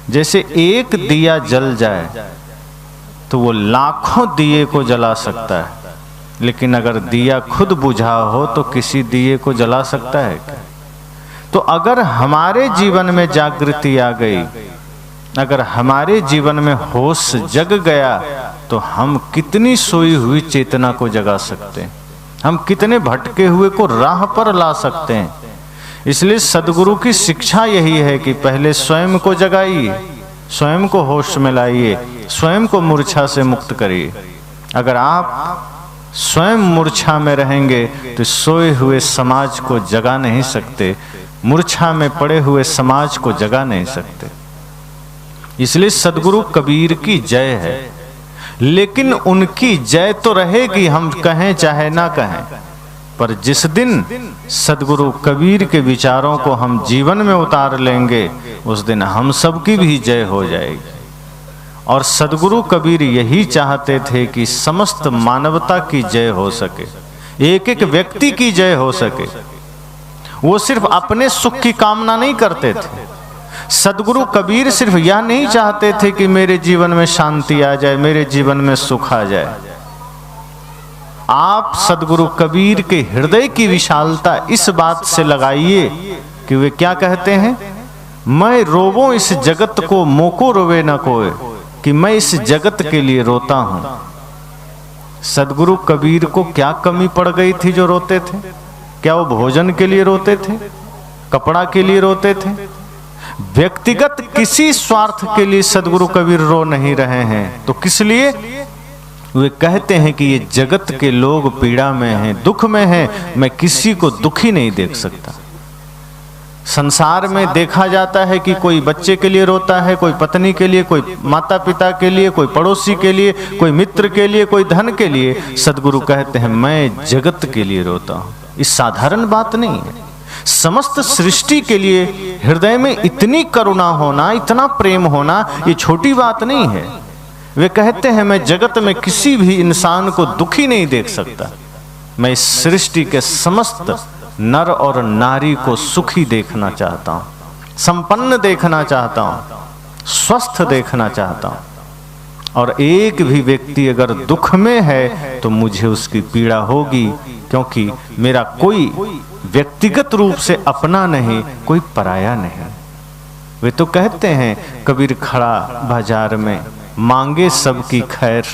जैसे एक दिया जल जाए तो वो लाखों दिए को जला सकता है, लेकिन अगर दिया खुद बुझा हो तो किसी दिए को जला सकता है क्या? तो अगर हमारे जीवन में जागृति आ गई, अगर हमारे जीवन में होश जग गया, तो हम कितनी सोई हुई चेतना को जगा सकते हैं, हम कितने भटके हुए को राह पर ला सकते हैं। इसलिए सद्गुरु की शिक्षा यही है कि पहले स्वयं को जगाइए, स्वयं को होश में लाइए, स्वयं को मूर्छा से मुक्त करिए। अगर आप स्वयं मूर्छा में रहेंगे तो सोए हुए समाज को जगा नहीं सकते, मूर्छा में पड़े हुए समाज को जगा नहीं सकते। इसलिए सद्गुरु कबीर की जय है, लेकिन उनकी जय तो रहेगी, हम कहें चाहे ना कहें। पर जिस दिन सद्गुरु कबीर के विचारों को हम जीवन में उतार लेंगे, उस दिन हम सबकी भी जय हो जाएगी। और सद्गुरु कबीर यही चाहते थे कि समस्त मानवता की जय हो सके, एक एक व्यक्ति की जय हो सके। वो सिर्फ अपने सुख की कामना नहीं करते थे। सद्गुरु कबीर सिर्फ यह नहीं चाहते थे कि मेरे जीवन में शांति आ जाए, मेरे जीवन में सुख आ जाए। आप सद्गुरु कबीर के हृदय की विशालता इस बात से लगाइए कि वे क्या कहते हैं, मैं रोवो इस जगत को मोको रोवे न कोई, कि मैं इस जगत के लिए रोता हूं। सद्गुरु कबीर को क्या कमी पड़ गई थी जो रोते थे? क्या वो भोजन के लिए रोते थे, कपड़ा के लिए रोते थे? व्यक्तिगत किसी स्वार्थ के लिए सद्गुरु कबीर रो नहीं रहे हैं, तो किस लिए? वे कहते हैं कि ये जगत के लोग पीड़ा में हैं, दुख में हैं, मैं किसी को दुखी नहीं देख सकता। संसार में देखा जाता है कि कोई बच्चे के लिए रोता है, कोई पत्नी के लिए, कोई माता पिता के लिए, कोई पड़ोसी के लिए, कोई मित्र के लिए, कोई धन के लिए। सद्गुरु कहते हैं मैं जगत के लिए रोता हूं। इस साधारण बात नहीं है। समस्त सृष्टि के लिए हृदय में इतनी करुणा होना, इतना प्रेम होना, ये छोटी बात नहीं है। वे कहते हैं मैं जगत में किसी भी इंसान को दुखी नहीं देख सकता, मैं इस सृष्टि के समस्त नर और नारी को सुखी देखना चाहता हूं, संपन्न देखना चाहता हूं, स्वस्थ देखना चाहता हूं। और एक भी व्यक्ति अगर दुख में है तो मुझे उसकी पीड़ा होगी, क्योंकि मेरा कोई व्यक्तिगत रूप से अपना नहीं, कोई पराया नहीं। वे तो कहते हैं कबीर खड़ा बाजार में मांगे सबकी खैर,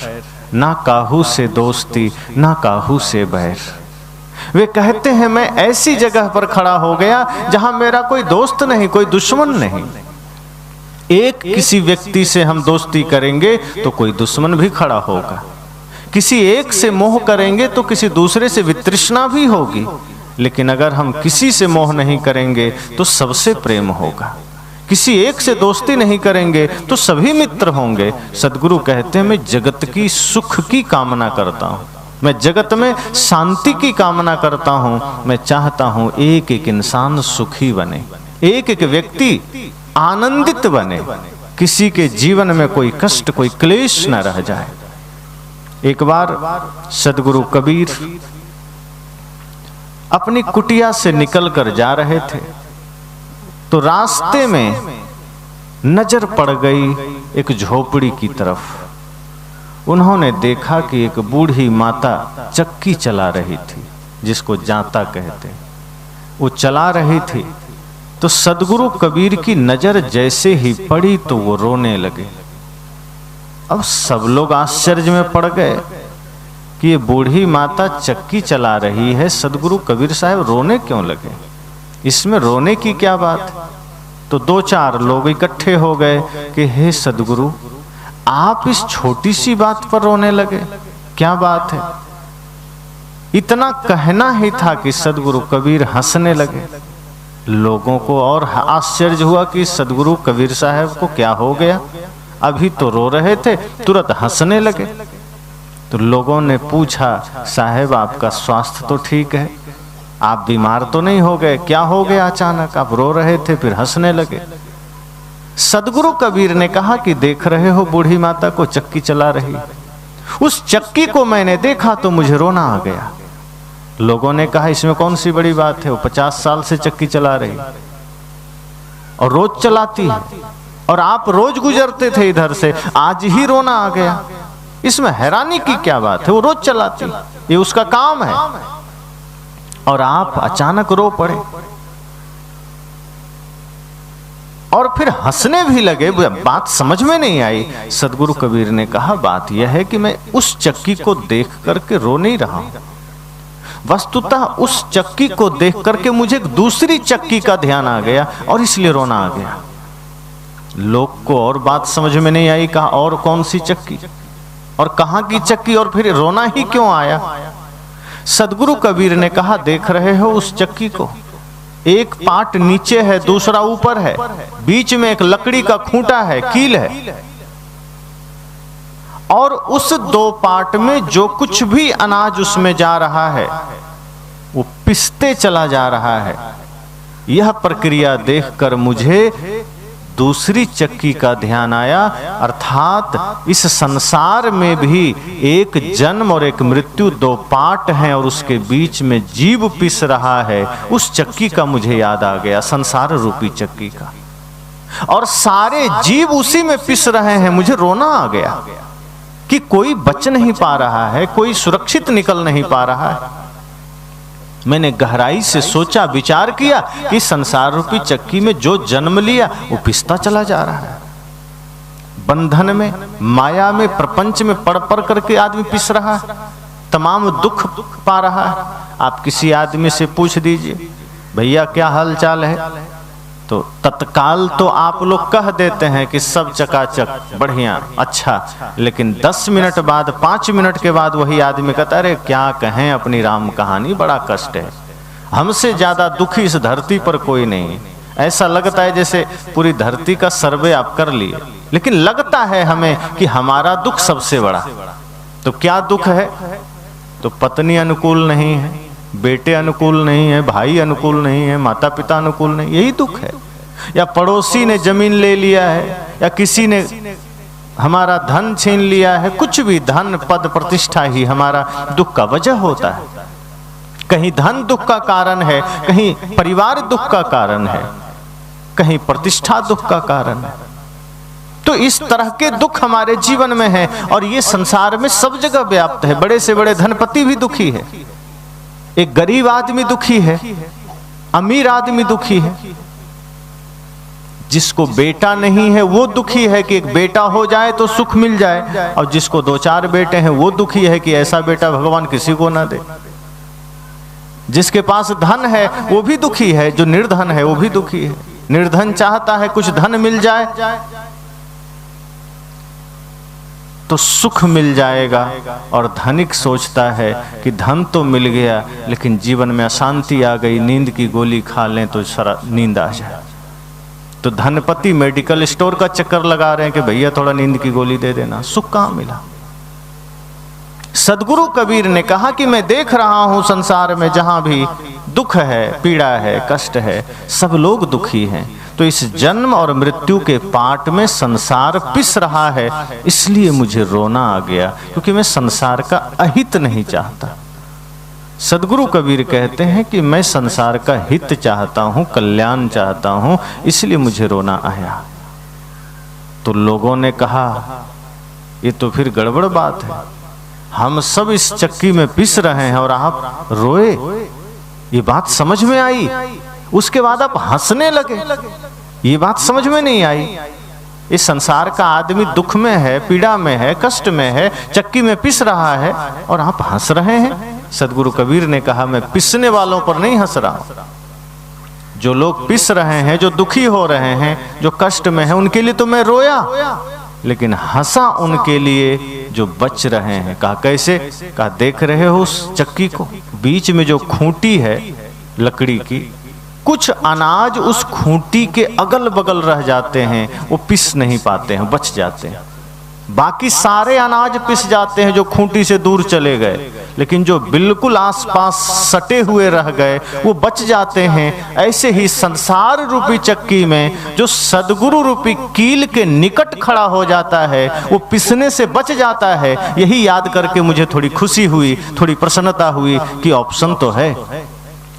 ना काहू से दोस्ती ना काहू से बैर। वे कहते हैं मैं ऐसी जगह पर खड़ा हो गया जहां मेरा कोई दोस्त नहीं, कोई दुश्मन नहीं। एक किसी व्यक्ति से हम दोस्ती करेंगे तो कोई दुश्मन भी खड़ा होगा, किसी एक से मोह करेंगे तो किसी दूसरे से वितृष्णा भी होगी, लेकिन अगर हम किसी से मोह नहीं करेंगे तो सबसे प्रेम होगा। किसी एक से दोस्ती नहीं करेंगे तो सभी मित्र होंगे। सद्गुरु कहते हैं मैं जगत की सुख की कामना करता हूं, मैं जगत में शांति की कामना करता हूं। मैं चाहता हूं एक एक इंसान सुखी बने, एक एक व्यक्ति आनंदित बने, किसी के जीवन में कोई कष्ट कोई क्लेश न रह जाए। एक बार सद्गुरु कबीर अपनी कुटिया से निकलकर जा रहे थे तो रास्ते में नजर पड़ गई एक झोपड़ी की तरफ। उन्होंने देखा कि एक बूढ़ी माता चक्की चला रही थी, जिसको जांता कहते हैं, वो चला रही थी। तो सद्गुरु कबीर की नजर जैसे ही पड़ी तो वो रोने लगे। अब सब लोग आश्चर्य में पड़ गए कि ये बूढ़ी माता चक्की चला रही है, सद्गुरु कबीर साहब रोने क्यों लगे, इसमें रोने की क्या बात? तो दो चार लोग इकट्ठे हो गए कि हे सद्गुरु, आप इस छोटी सी बात पर रोने लगे, क्या बात है? इतना कहना ही था कि सद्गुरु कबीर हंसने लगे। लोगों को और आश्चर्य हुआ कि सद्गुरु कबीर साहब को क्या हो गया, अभी तो रो रहे थे तुरंत हंसने लगे। तो लोगों ने पूछा साहब आपका स्वास्थ्य तो ठीक है, आप बीमार तो नहीं हो गए, क्या हो गया अचानक आप रो रहे थे फिर हंसने लगे? सद्गुरु कबीर ने कहा कि देख रहे हो बूढ़ी माता को चक्की चला रही, उस चक्की को मैंने देखा तो मुझे रोना आ गया। लोगों ने कहा इसमें कौन सी बड़ी बात है, वो 50 साल से चक्की चला रही और रोज चलाती है, और आप रोज गुजरते थे इधर से, आज ही रोना आ गया। इसमें हैरानी की क्या बात है, वो रोज चलाती, ये उसका काम है, और आप अचानक रो पड़े और फिर हंसने भी लगे। बात समझ में नहीं आई। सदगुरु कबीर ने कहा, बात यह है कि मैं उस चक्की को देख करके रो नहीं रहा हूं, वस्तुतः उस चक्की को देख करके मुझे एक दूसरी चक्की का ध्यान आ गया और इसलिए रोना आ गया। लोग को और बात समझ में नहीं आई, कहा और कौन सी चक्की और कहां की चक्की, और फिर रोना ही क्यों आया। सदगुरु कबीर ने कहा, देख रहे हो उस चक्की को, एक पार्ट नीचे है, दूसरा ऊपर है, बीच में एक लकड़ी का खूंटा है, कील है, और उस दो पार्ट में जो कुछ भी अनाज उसमें जा रहा है वो पिसते चला जा रहा है। यह प्रक्रिया देखकर मुझे दूसरी चक्की का ध्यान आया, अर्थात इस संसार में भी एक जन्म और एक मृत्यु, दो पार्ट हैं और उसके बीच में जीव पिस रहा है। उस चक्की का मुझे याद आ गया, संसार रूपी चक्की का, और सारे जीव उसी में पिस रहे हैं। मुझे रोना आ गया कि कोई बच नहीं पा रहा है, कोई सुरक्षित निकल नहीं पा रहा है। मैंने गहराई से सोचा, विचार किया कि संसार रूपी चक्की में जो जन्म लिया वो पिसता चला जा रहा है। बंधन में, माया में, प्रपंच में पड़ पड़ करके आदमी पिस रहा है, तमाम दुख पा रहा है। आप किसी आदमी से पूछ दीजिए, भैया क्या हाल चाल है, तो तत्काल तो आप लोग कह देते हैं कि सब चकाचक, बढ़िया, अच्छा, लेकिन 10 मिनट बाद, 5 मिनट के बाद वही आदमी कहता है, अरे क्या कहें अपनी राम कहानी, बड़ा कष्ट है, हमसे ज्यादा दुखी इस धरती पर कोई नहीं। ऐसा लगता है जैसे पूरी धरती का सर्वे आप कर लिए, लेकिन लगता है हमें कि हमारा दुख सबसे बड़ा। तो क्या दुख है, तो पत्नी अनुकूल नहीं है, बेटे अनुकूल नहीं है, भाई अनुकूल नहीं है, माता पिता अनुकूल नहीं, यही दुख है। या पड़ोसी ने जमीन ले लिया है, या किसी ने हमारा धन छीन लिया है, कुछ भी, धन पद प्रतिष्ठा ही हमारा दुख का वजह होता है। कहीं धन दुख का कारण है, कहीं परिवार दुख का कारण है, कहीं प्रतिष्ठा दुख का कारण है। तो इस तरह के दुख हमारे जीवन में है, और ये संसार में सब जगह व्याप्त है। बड़े से बड़े धनपति भी दुखी है, एक गरीब आदमी दुखी है, अमीर आदमी दुखी है, जिसको बेटा नहीं है वो दुखी है कि एक बेटा हो जाए तो सुख मिल जाए, और जिसको 2-4 बेटे हैं वो दुखी है कि ऐसा बेटा भगवान किसी को ना दे। जिसके पास धन है वो भी दुखी है, जो निर्धन है वो भी दुखी है। निर्धन चाहता है कुछ धन मिल जाए तो सुख मिल जाएगा, और धनिक सोचता है कि धन तो मिल गया लेकिन जीवन में अशांति आ गई, नींद की गोली खा लें तो सारा नींद आ जाए। तो धनपति मेडिकल स्टोर का चक्कर लगा रहे हैं कि भैया थोड़ा नींद की गोली दे देना, सुख कहां मिला। सदगुरु कबीर ने कहा कि मैं देख रहा हूं संसार में जहां भी दुख है, पीड़ा है, कष्ट है, सब लोग दुखी हैं। तो इस जन्म और मृत्यु के पाट में संसार पिस रहा है, इसलिए मुझे रोना आ गया, क्योंकि मैं संसार का अहित नहीं चाहता। सदगुरु कबीर कहते हैं कि मैं संसार का हित चाहता हूं, कल्याण चाहता हूं, इसलिए मुझे रोना आया। तो लोगों ने कहा, ये तो फिर गड़बड़ बात है, हम सब इस चक्की में पिस रहे हैं और आप रोए। ये बात समझ में आई, उसके बाद आप हंसने लगे, ये बात समझ में नहीं आई। इस संसार का आदमी दुख में है, पीड़ा में है, कष्ट में है, चक्की में पिस रहा है और आप हंस रहे हैं। सदगुरु कबीर ने कहा, मैं पिसने वालों पर नहीं हंस रहा हूं। जो लोग पिस रहे हैं, जो दुखी हो रहे हैं, जो कष्ट में है, उनके लिए तो मैं रोया, लेकिन हंसा उनके लिए जो बच रहे हैं। कहा कैसे? कहा देख रहे हो उस चक्की को, बीच में जो खूंटी है लकड़ी की, कुछ अनाज उस खूंटी के अगल बगल रह जाते हैं, वो पिस नहीं पाते हैं, बच जाते हैं। बाकी सारे अनाज पिस जाते हैं जो खूंटी से दूर चले गए, लेकिन जो बिल्कुल आसपास सटे हुए रह गए वो बच जाते हैं। ऐसे ही संसार रूपी चक्की में जो सदगुरु रूपी कील के निकट खड़ा हो जाता है वो पिसने से बच जाता है। यही याद करके मुझे थोड़ी खुशी हुई, थोड़ी प्रसन्नता हुई कि ऑप्शन तो है,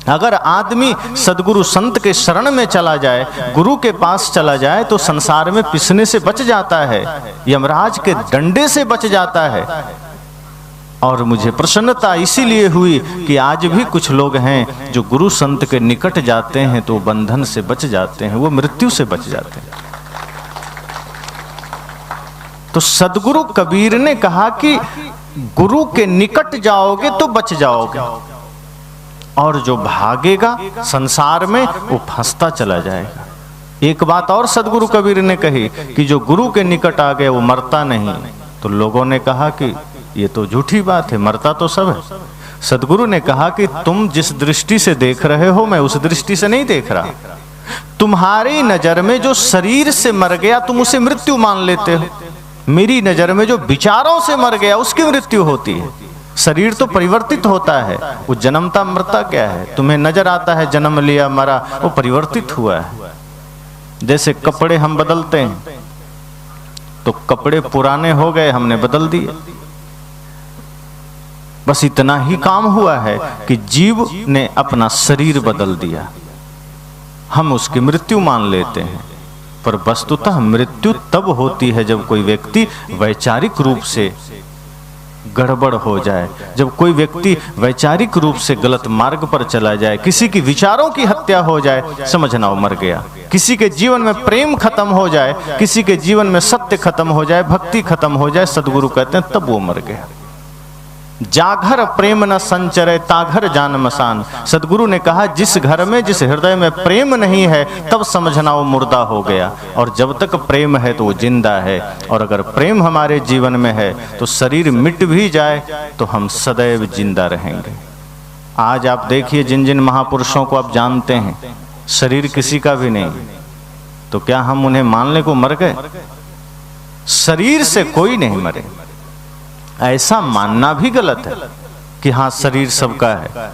अगर आदमी सदगुरु संत के शरण में चला जाए, गुरु के पास चला जाए, तो संसार में पिसने से बच जाता है, यमराज के डंडे से बच जाता है। और मुझे प्रसन्नता इसीलिए हुई कि आज भी कुछ लोग हैं जो गुरु संत के निकट जाते हैं तो बंधन से बच जाते हैं, वो मृत्यु से बच जाते हैं। तो सदगुरु कबीर ने कहा कि गुरु के निकट जाओगे तो बच जाओगे, और जो भागेगा संसार में वो फंसता चला जाएगा। एक बात और सदगुरु कबीर ने कही कि जो गुरु के निकट आ गया वो मरता नहीं। तो लोगों ने कहा कि ये तो झूठी बात है, मरता तो सब है। सदगुरु ने कहा कि तुम जिस दृष्टि से देख रहे हो मैं उस दृष्टि से नहीं देख रहा। तुम्हारी नजर में जो शरीर से मर गया तुम उसे मृत्यु मान लेते हो, मेरी नजर में जो विचारों से मर गया उसकी मृत्यु होती है। शरीर तो परिवर्तित होता है, वो जन्मता मरता क्या है। तुम्हें नजर आता है जन्म लिया मरा, वो परिवर्तित हुआ है। जैसे कपड़े हम बदलते हैं तो कपड़े पुराने हो गए, हमने बदल दिए, बस इतना ही काम हुआ है कि जीव ने अपना शरीर बदल दिया, हम उसकी मृत्यु मान लेते हैं। पर वस्तुतः मृत्यु तब होती है जब कोई व्यक्ति वैचारिक रूप से गड़बड़ हो जाए, जब कोई व्यक्ति वैचारिक रूप से गलत मार्ग पर चला जाए, किसी की विचारों की हत्या हो जाए, समझना वो मर गया। किसी के जीवन में प्रेम खत्म हो जाए, किसी के जीवन में सत्य खत्म हो जाए, भक्ति खत्म हो जाए, सदगुरु कहते हैं तब वो मर गया। जाघर प्रेम न संचरे ताघर जान मसान। सदगुरु ने कहा जिस घर में, जिस हृदय में प्रेम नहीं है तब समझना वो मुर्दा हो गया, और जब तक प्रेम है तो वो जिंदा है। और अगर प्रेम हमारे जीवन में है तो शरीर मिट भी जाए तो हम सदैव जिंदा रहेंगे। आज आप देखिए जिन जिन महापुरुषों को आप जानते हैं शरीर किसी का भी नहीं, तो क्या हम उन्हें मानने को मर गए? शरीर से कोई नहीं मरे। ऐसा मानना भी गलत है कि हाँ शरीर सबका है।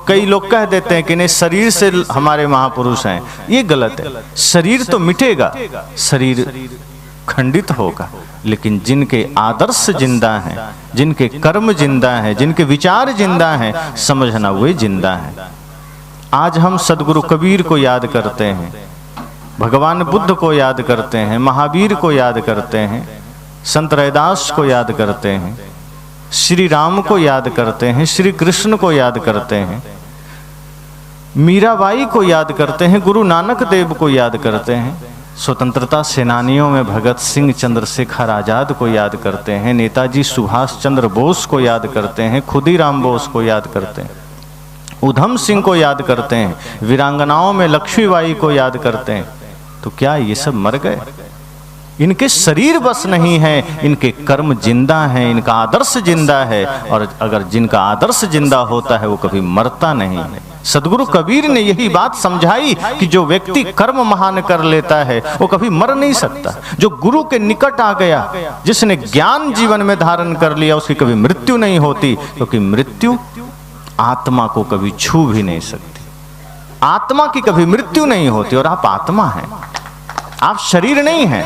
कई लोग कह देते हैं कि नहीं शरीर से हमारे महापुरुष हैं, ये गलत है। शरीर तो मिटेगा, शरीर खंडित होगा, लेकिन जिनके आदर्श जिंदा हैं, जिनके कर्म जिंदा हैं, जिनके विचार जिंदा हैं, समझना वे जिंदा हैं। आज हम सदगुरु कबीर को याद करते हैं, भगवान बुद्ध को याद करते हैं, महावीर को याद करते हैं, संत रैदास को याद करते हैं, श्री राम को याद करते हैं, श्री कृष्ण को याद करते हैं, मीराबाई को याद करते हैं, गुरु नानक देव को याद करते हैं, स्वतंत्रता सेनानियों में भगत सिंह, चंद्रशेखर आजाद को याद करते हैं, नेताजी सुभाष चंद्र बोस को याद करते हैं, खुदीराम बोस को याद करते हैं, उधम सिंह को याद करते हैं, वीरांगनाओं में लक्ष्मीबाई को याद करते हैं। तो क्या ये सब मर गए? इनके शरीर बस नहीं है, इनके कर्म जिंदा हैं, इनका आदर्श जिंदा है, और अगर जिनका आदर्श जिंदा होता है वो कभी मरता नहीं है। सदगुरु कबीर ने यही बात समझाई कि जो व्यक्ति कर्म महान कर लेता है वो कभी मर नहीं सकता। जो गुरु के निकट आ गया, जिसने ज्ञान जीवन में धारण कर लिया, उसकी कभी मृत्यु नहीं होती, क्योंकि मृत्यु आत्मा को कभी छू भी नहीं सकती। आत्मा की कभी मृत्यु नहीं होती, और आप आत्मा हैं, आप शरीर नहीं हैं।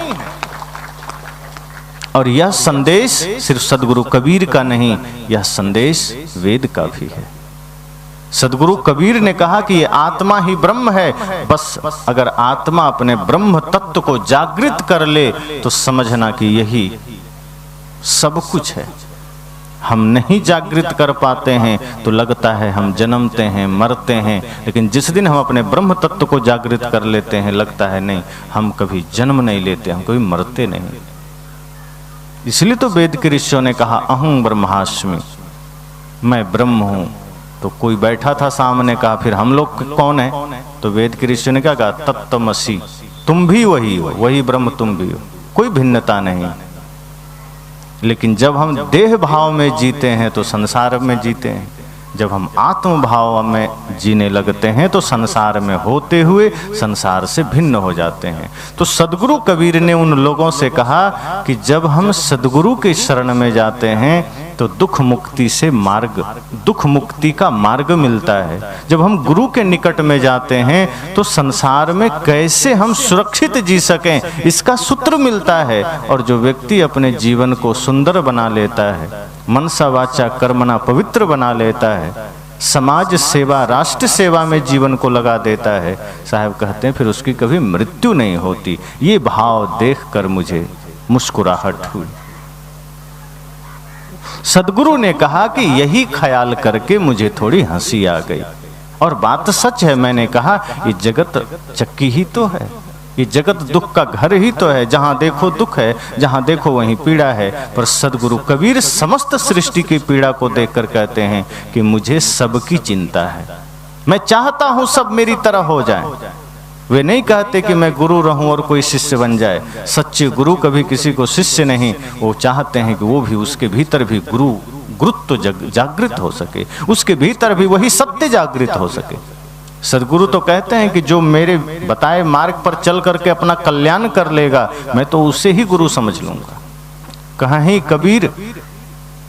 और यह संदेश सिर्फ सदगुरु कबीर का नहीं, यह संदेश वेद का भी है। सदगुरु कबीर ने कहा कि ये आत्मा ही ब्रह्म है। बस अगर आत्मा अपने ब्रह्म तत्व को जागृत कर ले तो समझना कि यही सब कुछ है। हम नहीं जागृत कर पाते हैं तो लगता है हम जन्मते हैं, मरते हैं, लेकिन जिस दिन हम अपने ब्रह्म तत्व को जागृत कर लेते हैं लगता है नहीं, हम कभी जन्म नहीं लेते, हम कभी मरते नहीं। इसलिए तो वेद के ऋषियों ने कहा अहं ब्रह्मास्मि, मैं ब्रह्म हूं। तो कोई बैठा था सामने, कहा फिर हम लोग कौन है? तो वेद के ऋषियों ने क्या कहा? तत्त्वमसि, तुम भी वही हो, वही ब्रह्म तुम भी हो, कोई भिन्नता नहीं। लेकिन जब हम देह भाव में जीते हैं तो संसार में जीते हैं, जब हम आत्म भाव में जीने लगते हैं तो संसार में होते हुए संसार से भिन्न हो जाते हैं। तो सदगुरु कबीर ने उन लोगों से कहा कि जब हम सदगुरु के शरण में जाते हैं तो दुख मुक्ति से मार्ग, दुख मुक्ति का मार्ग मिलता है। जब हम गुरु के निकट में जाते हैं तो संसार में कैसे हम सुरक्षित जी सकें इसका सूत्र मिलता है। और जो व्यक्ति अपने जीवन को सुंदर बना लेता है, मनसा वाचा कर्मणा पवित्र बना लेता है, समाज सेवा, राष्ट्र सेवा में जीवन को लगा देता है, साहब कहते हैं फिर उसकी कभी मृत्यु नहीं होती। ये भाव देखकर मुझे मुस्कुराहट हुई। सदगुरु ने कहा कि यही ख्याल करके मुझे थोड़ी हंसी आ गई। और बात सच है, मैंने कहा ये जगत चक्की ही तो है, ये जगत दुख का घर ही तो है, जहां देखो दुख है, जहां देखो वहीं पीड़ा है। पर सदगुरु कबीर समस्त सृष्टि की पीड़ा को देखकर कहते हैं कि मुझे सबकी चिंता है, मैं चाहता हूं सब मेरी तरह हो जाए। वे नहीं कहते कि मैं गुरु रहूं और कोई शिष्य बन जाए। सच्चे गुरु कभी किसी को शिष्य नहीं, वो चाहते हैं कि वो भी, उसके भीतर भी गुरुत्व जागृत हो सके, उसके भीतर भी वही सत्य जागृत हो सके। सदगुरु तो कहते हैं कि जो मेरे बताए मार्ग पर चल करके अपना कल्याण कर लेगा, मैं तो उसे ही गुरु समझ लूंगा। कहीं कबीर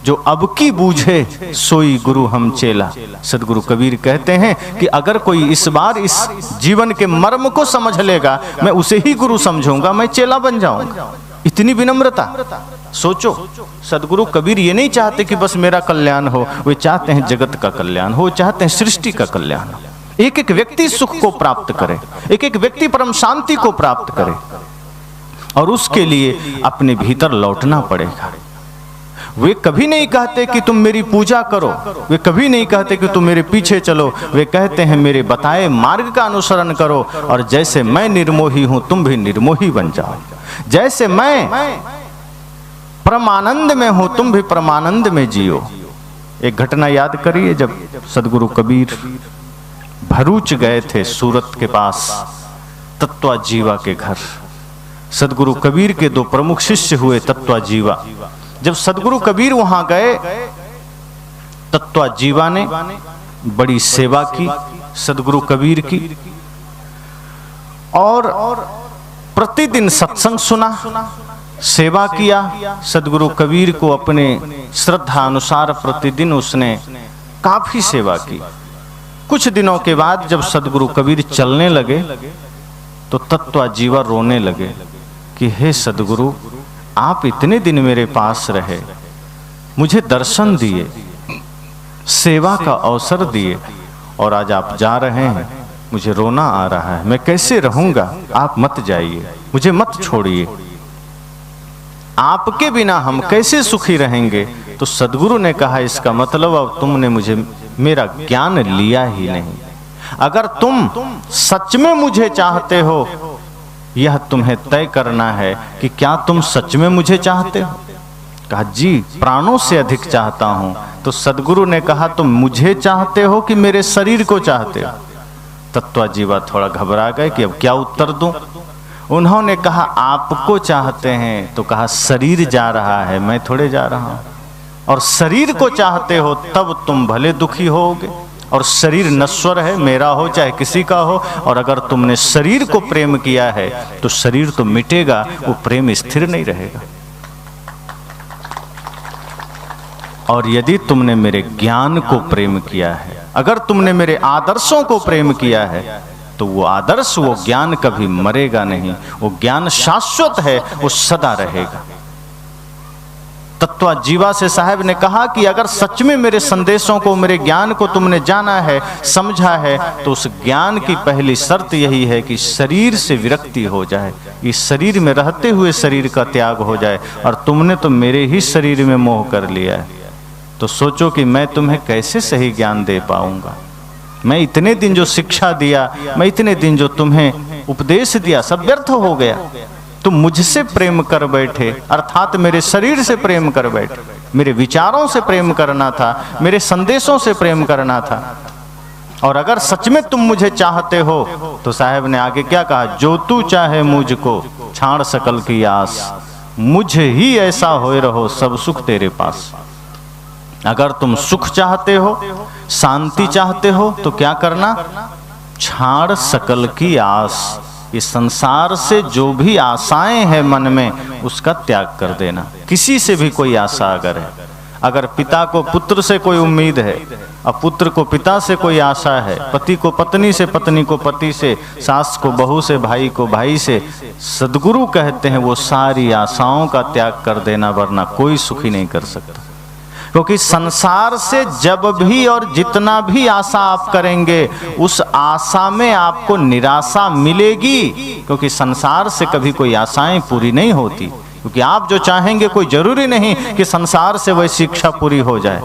जो अब की बूझे सोई गुरु हम चेला। सदगुरु कबीर कहते हैं कि अगर कोई इस बार इस जीवन के मर्म को समझ लेगा, मैं उसे ही गुरु समझूंगा, मैं चेला बन जाऊंगा। इतनी विनम्रता सोचो। सदगुरु कबीर ये नहीं चाहते कि बस मेरा कल्याण हो, वे चाहते हैं जगत का कल्याण हो, चाहते हैं सृष्टि का कल्याण हो। एक एक व्यक्ति सुख को प्राप्त करे, एक एक व्यक्ति परम शांति को प्राप्त करे, और उसके लिए अपने भीतर लौटना पड़ेगा। वे कभी नहीं कहते कि तुम मेरी पूजा करो, वे कभी नहीं कहते कि तुम मेरे पीछे चलो, वे कहते हैं मेरे बताए मार्ग का अनुसरण करो, और जैसे मैं निर्मोही हूं तुम भी निर्मोही बन जाओ, जैसे मैं परमानंद में हूं तुम भी परमानंद में जियो। एक घटना याद करिए, जब सदगुरु कबीर भरूच गए थे, सूरत के पास तत्वाजीवा के घर। सदगुरु कबीर के दो प्रमुख शिष्य हुए तत्वाजीवा। जब सदगुरु कबीर वहां गए, तत्वाजीवा ने बड़ी सेवा की सदगुरु कबीर की, और प्रतिदिन सत्संग सुना, सेवा किया। सदगुरु कबीर को अपने श्रद्धा अनुसार प्रतिदिन उसने काफी सेवा की। कुछ दिनों के बाद जब सदगुरु कबीर चलने लगे तो तत्वाजीवा रोने लगे कि हे सदगुरु, आप इतने दिन मेरे पास रहे, मुझे दर्शन दिए, सेवा का अवसर दिए, और आज आप जा रहे हैं, मुझे रोना आ रहा है, मैं कैसे रहूंगा? आप मत जाइए, मुझे मत छोड़िए, आपके बिना हम कैसे सुखी रहेंगे? तो सदगुरु ने कहा इसका मतलब अब तुमने मुझे मेरा ज्ञान लिया ही नहीं। अगर तुम सच में मुझे चाहते हो, यह तुम्हें तय करना है कि क्या तुम सच में मुझे चाहते हो। कहा जी, प्राणों से अधिक चाहता हूं। तो सदगुरु ने कहा तुम मुझे चाहते हो कि मेरे शरीर को चाहते हो? तत्वाजीवा थोड़ा घबरा गए कि अब क्या उत्तर दूं। उन्होंने कहा आपको चाहते हैं। तो कहा शरीर जा रहा है, मैं थोड़े जा रहा हूं। और शरीर को चाहते हो तब तुम भले दुखी होगे, और शरीर नश्वर है, मेरा हो चाहे किसी का हो, और अगर तुमने शरीर को प्रेम किया है तो शरीर तो मिटेगा, वो प्रेम स्थिर नहीं रहेगा। और यदि तुमने मेरे ज्ञान को प्रेम किया है, अगर तुमने मेरे आदर्शों को प्रेम किया है, तो वो आदर्श, वो ज्ञान कभी मरेगा नहीं, वो ज्ञान शाश्वत है, वो सदा रहेगा। तत्वाजीवा से साहब ने कहा कि अगर सच में मेरे संदेशों को, मेरे ज्ञान को तुमने जाना है, समझा है, तो उस ज्ञान की पहली शर्त यही है कि शरीर से विरक्ति हो जाए, इस शरीर में रहते हुए शरीर का त्याग हो जाए। और तुमने तो मेरे ही शरीर में मोह कर लिया है, तो सोचो कि मैं तुम्हें कैसे सही ज्ञान दे पाऊंगा। मैं इतने दिन जो शिक्षा दिया, मैं इतने दिन जो तुम्हें उपदेश दिया, सब व्यर्थ हो गया। तुम मुझसे प्रेम कर बैठे, अर्थात मेरे शरीर से प्रेम कर बैठे, मेरे विचारों से प्रेम करना था, मेरे संदेशों से प्रेम करना था। और अगर सच में तुम मुझे चाहते हो, तो साहब ने आगे क्या कहा, जो तू चाहे मुझको छाड़ सकल की आस, मुझे ही ऐसा होए रहो सब सुख तेरे पास। अगर तुम सुख चाहते हो, शांति चाहते हो, तो क्या करना, छाड़ सकल की आस, इस संसार से जो भी आशाएं हैं मन में, उसका त्याग कर देना। किसी से भी कोई आशा अगर है, अगर पिता को पुत्र से कोई उम्मीद है, और पुत्र को पिता से कोई आशा है, पति को पत्नी से, पत्नी को पति से, सास को बहू से, भाई को भाई से, सदगुरु कहते हैं वो सारी आशाओं का त्याग कर देना, वरना कोई सुखी नहीं कर सकता। क्योंकि संसार से जब भी और जितना भी आशा आप करेंगे उस आशा में आपको निराशा मिलेगी, क्योंकि संसार से कभी कोई आशाएं पूरी नहीं होती। क्योंकि आप जो चाहेंगे कोई जरूरी नहीं कि संसार से वैसी इच्छा पूरी हो जाए।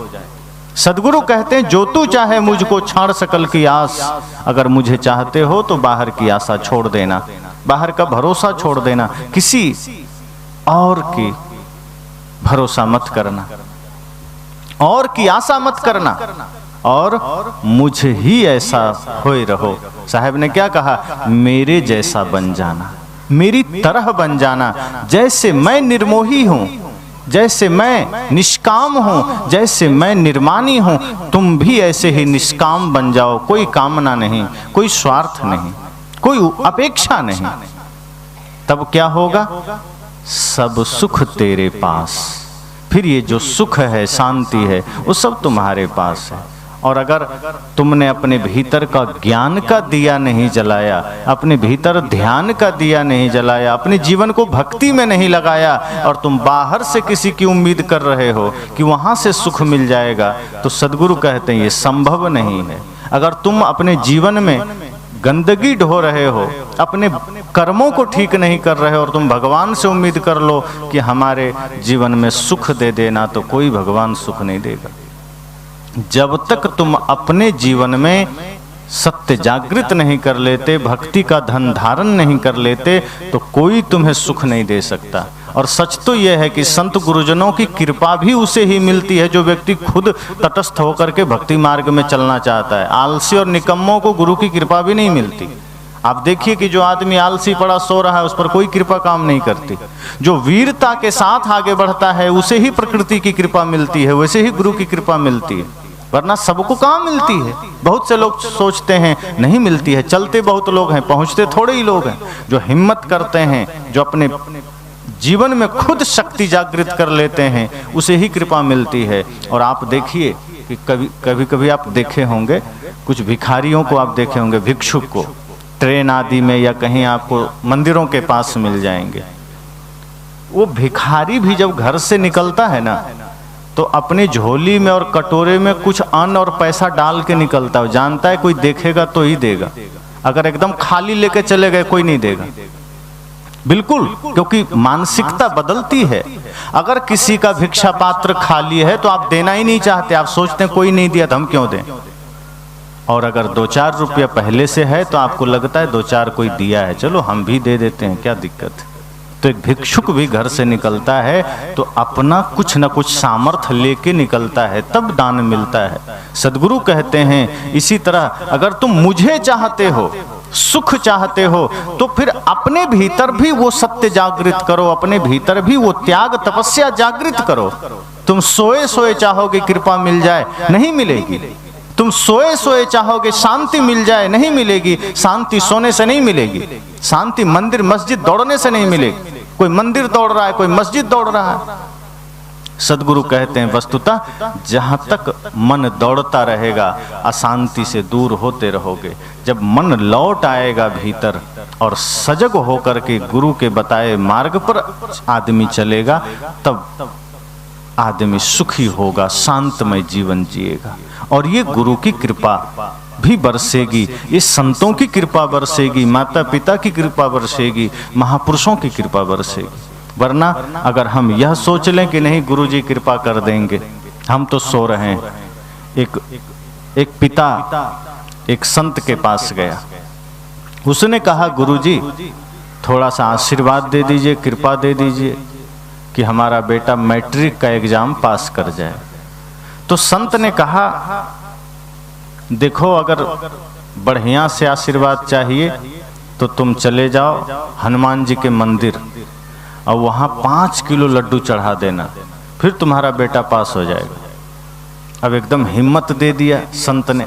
सदगुरु कहते हैं जो तू चाहे मुझको छाड़ सकल की आस, अगर मुझे चाहते हो तो बाहर की आशा छोड़ देना, बाहर का भरोसा छोड़ देना, किसी और की भरोसा मत करना, और की आशा मत करना, और मुझे ही ऐसा होए रहो। साहब ने क्या कहा, मेरे जैसा बन जाना, मेरी तरह बन जाना। जैसे मैं निर्मोही हूं, जैसे मैं निष्काम हूं, जैसे मैं निर्मानी हूं, तुम भी ऐसे ही निष्काम बन जाओ। कोई कामना नहीं, कोई स्वार्थ नहीं, कोई अपेक्षा नहीं। तब क्या होगा, सब सुख तेरे पास। फिर ये जो सुख है, शांति है, वो सब तुम्हारे पास है। और अगर तुमने अपने भीतर का ज्ञान का दिया नहीं जलाया, अपने भीतर ध्यान का दिया नहीं जलाया, अपने जीवन को भक्ति में नहीं लगाया, और तुम बाहर से किसी की उम्मीद कर रहे हो कि वहां से सुख मिल जाएगा, तो सदगुरु कहते हैं ये संभव नहीं है। अगर तुम अपने जीवन में गंदगी ढो रहे हो, अपने कर्मों को ठीक नहीं कर रहे हो, और तुम भगवान से उम्मीद कर लो कि हमारे जीवन में सुख दे देना, तो कोई भगवान सुख नहीं देगा। जब तक तुम अपने जीवन में सत्य जागृत नहीं कर लेते, भक्ति का धन धारण नहीं कर लेते, तो कोई तुम्हें सुख नहीं दे सकता। और सच तो यह है कि संत गुरुजनों की कृपा भी उसे ही मिलती है जो व्यक्ति खुद तटस्थ होकर के भक्ति मार्ग में चलना चाहता है। आलसी और निकम्मों को गुरु की कृपा भी नहीं मिलती। आप देखिए कि जो आदमी आलसी पड़ा सो रहा है, उस पर कोई कृपा काम नहीं करती। जो वीरता के साथ आगे बढ़ता है, उसे ही प्रकृति की कृपा मिलती है, वैसे ही गुरु की कृपा मिलती है। वरना सबको कहाँ मिलती है। बहुत से लोग सोचते हैं नहीं मिलती है, चलते बहुत लोग हैं, पहुंचते थोड़े ही लोग हैं। जो हिम्मत करते हैं, जो अपने जीवन में खुद शक्ति जागृत कर लेते हैं, उसे ही कृपा मिलती है। और आप देखिए कि कभी कभी आप देखे होंगे, कुछ भिखारियों को आप देखे होंगे, भिक्षुक को ट्रेन आदि में या कहीं आपको मंदिरों के पास मिल जाएंगे। वो भिखारी भी जब घर से निकलता है ना, तो अपनी झोली में और कटोरे में कुछ अन्न और पैसा डाल के निकलता है। जानता है कोई देखेगा तो ही देगा, अगर एकदम खाली लेके चले गए कोई नहीं देगा। बिल्कुल, क्योंकि मानसिकता बदलती है। अगर किसी का भिक्षा पात्र खाली है तो आप देना ही नहीं चाहते, आप सोचते हैं कोई नहीं दिया तो हम क्यों दें। और अगर 2-4 रुपया पहले से है तो आपको लगता है 2-4 कोई दिया है, चलो हम भी दे देते हैं, क्या दिक्कत है। तो एक भिक्षुक भी घर से निकलता है तो अपना कुछ न कुछ सामर्थ्य लेके निकलता है, तब दान मिलता है। सदगुरु कहते हैं इसी तरह अगर तुम मुझे चाहते हो, सुख चाहते हो, तो फिर अपने भीतर भी वो सत्य जागृत करो, अपने भीतर भी वो त्याग तपस्या जागृत करो। तुम सोए सोए चाहोगे कृपा मिल जाए, नहीं मिलेगी। तुम सोए सोए चाहोगे शांति मिल जाए, नहीं मिलेगी। शांति सोने से नहीं मिलेगी, शांति मंदिर मस्जिद दौड़ने से नहीं मिलेगी। कोई मंदिर दौड़ रहा है, कोई मस्जिद दौड़ रहा है। सदगुरु कहते हैं वस्तुतः जहां तक मन दौड़ता रहेगा, अशांति से दूर होते रहोगे। जब मन लौट आएगा भीतर और सजग होकर के गुरु के बताए मार्ग पर आदमी चलेगा, तब आदमी सुखी होगा, शांतमय जीवन जिएगा। और ये गुरु की कृपा भी बरसेगी, ये संतों की कृपा बरसेगी, माता पिता की कृपा बरसेगी, महापुरुषों की कृपा बरसेगी। वरना अगर हम यह सोच लें कि नहीं गुरु जी कृपा कर देंगे, हम तो सो रहे हैं। एक पिता एक संत के पास गया, उसने कहा गुरु जी थोड़ा सा आशीर्वाद दे दीजिए, कृपा दे दीजिए कि हमारा बेटा मैट्रिक का एग्जाम पास कर जाए। तो संत ने कहा देखो अगर बढ़िया से आशीर्वाद चाहिए तो तुम चले जाओ हनुमान जी के मंदिर और वहाँ 5 किलो लड्डू चढ़ा देना, फिर तुम्हारा बेटा पास हो जाएगा। अब एकदम हिम्मत दे दिया संत ने।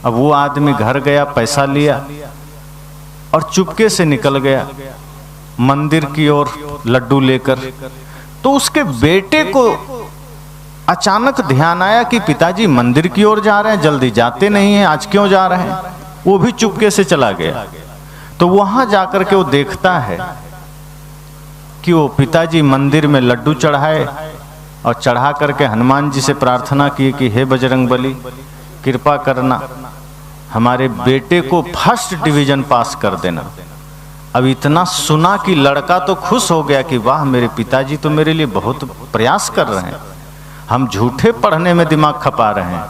अब वो आदमी घर गया, पैसा लिया और चुपके से निकल गया मंदिर की ओर लड्डू लेकर। तो उसके बेटे को अचानक ध्यान आया कि पिताजी मंदिर की ओर जा रहे हैं, जल्दी जाते नहीं हैं, आज क्यों जा रहे हैं। वो भी चुपके से चला गया। तो वहां जाकर के वो देखता है कि वो पिताजी मंदिर में लड्डू चढ़ाए और चढ़ा करके हनुमान जी से प्रार्थना की कि हे बजरंगबली, कृपा करना, हमारे बेटे को फर्स्ट डिवीजन पास कर देना। अब इतना सुना कि लड़का तो खुश हो गया कि वाह, मेरे पिताजी तो मेरे लिए बहुत प्रयास कर रहे हैं, हम झूठे पढ़ने में दिमाग खपा रहे हैं,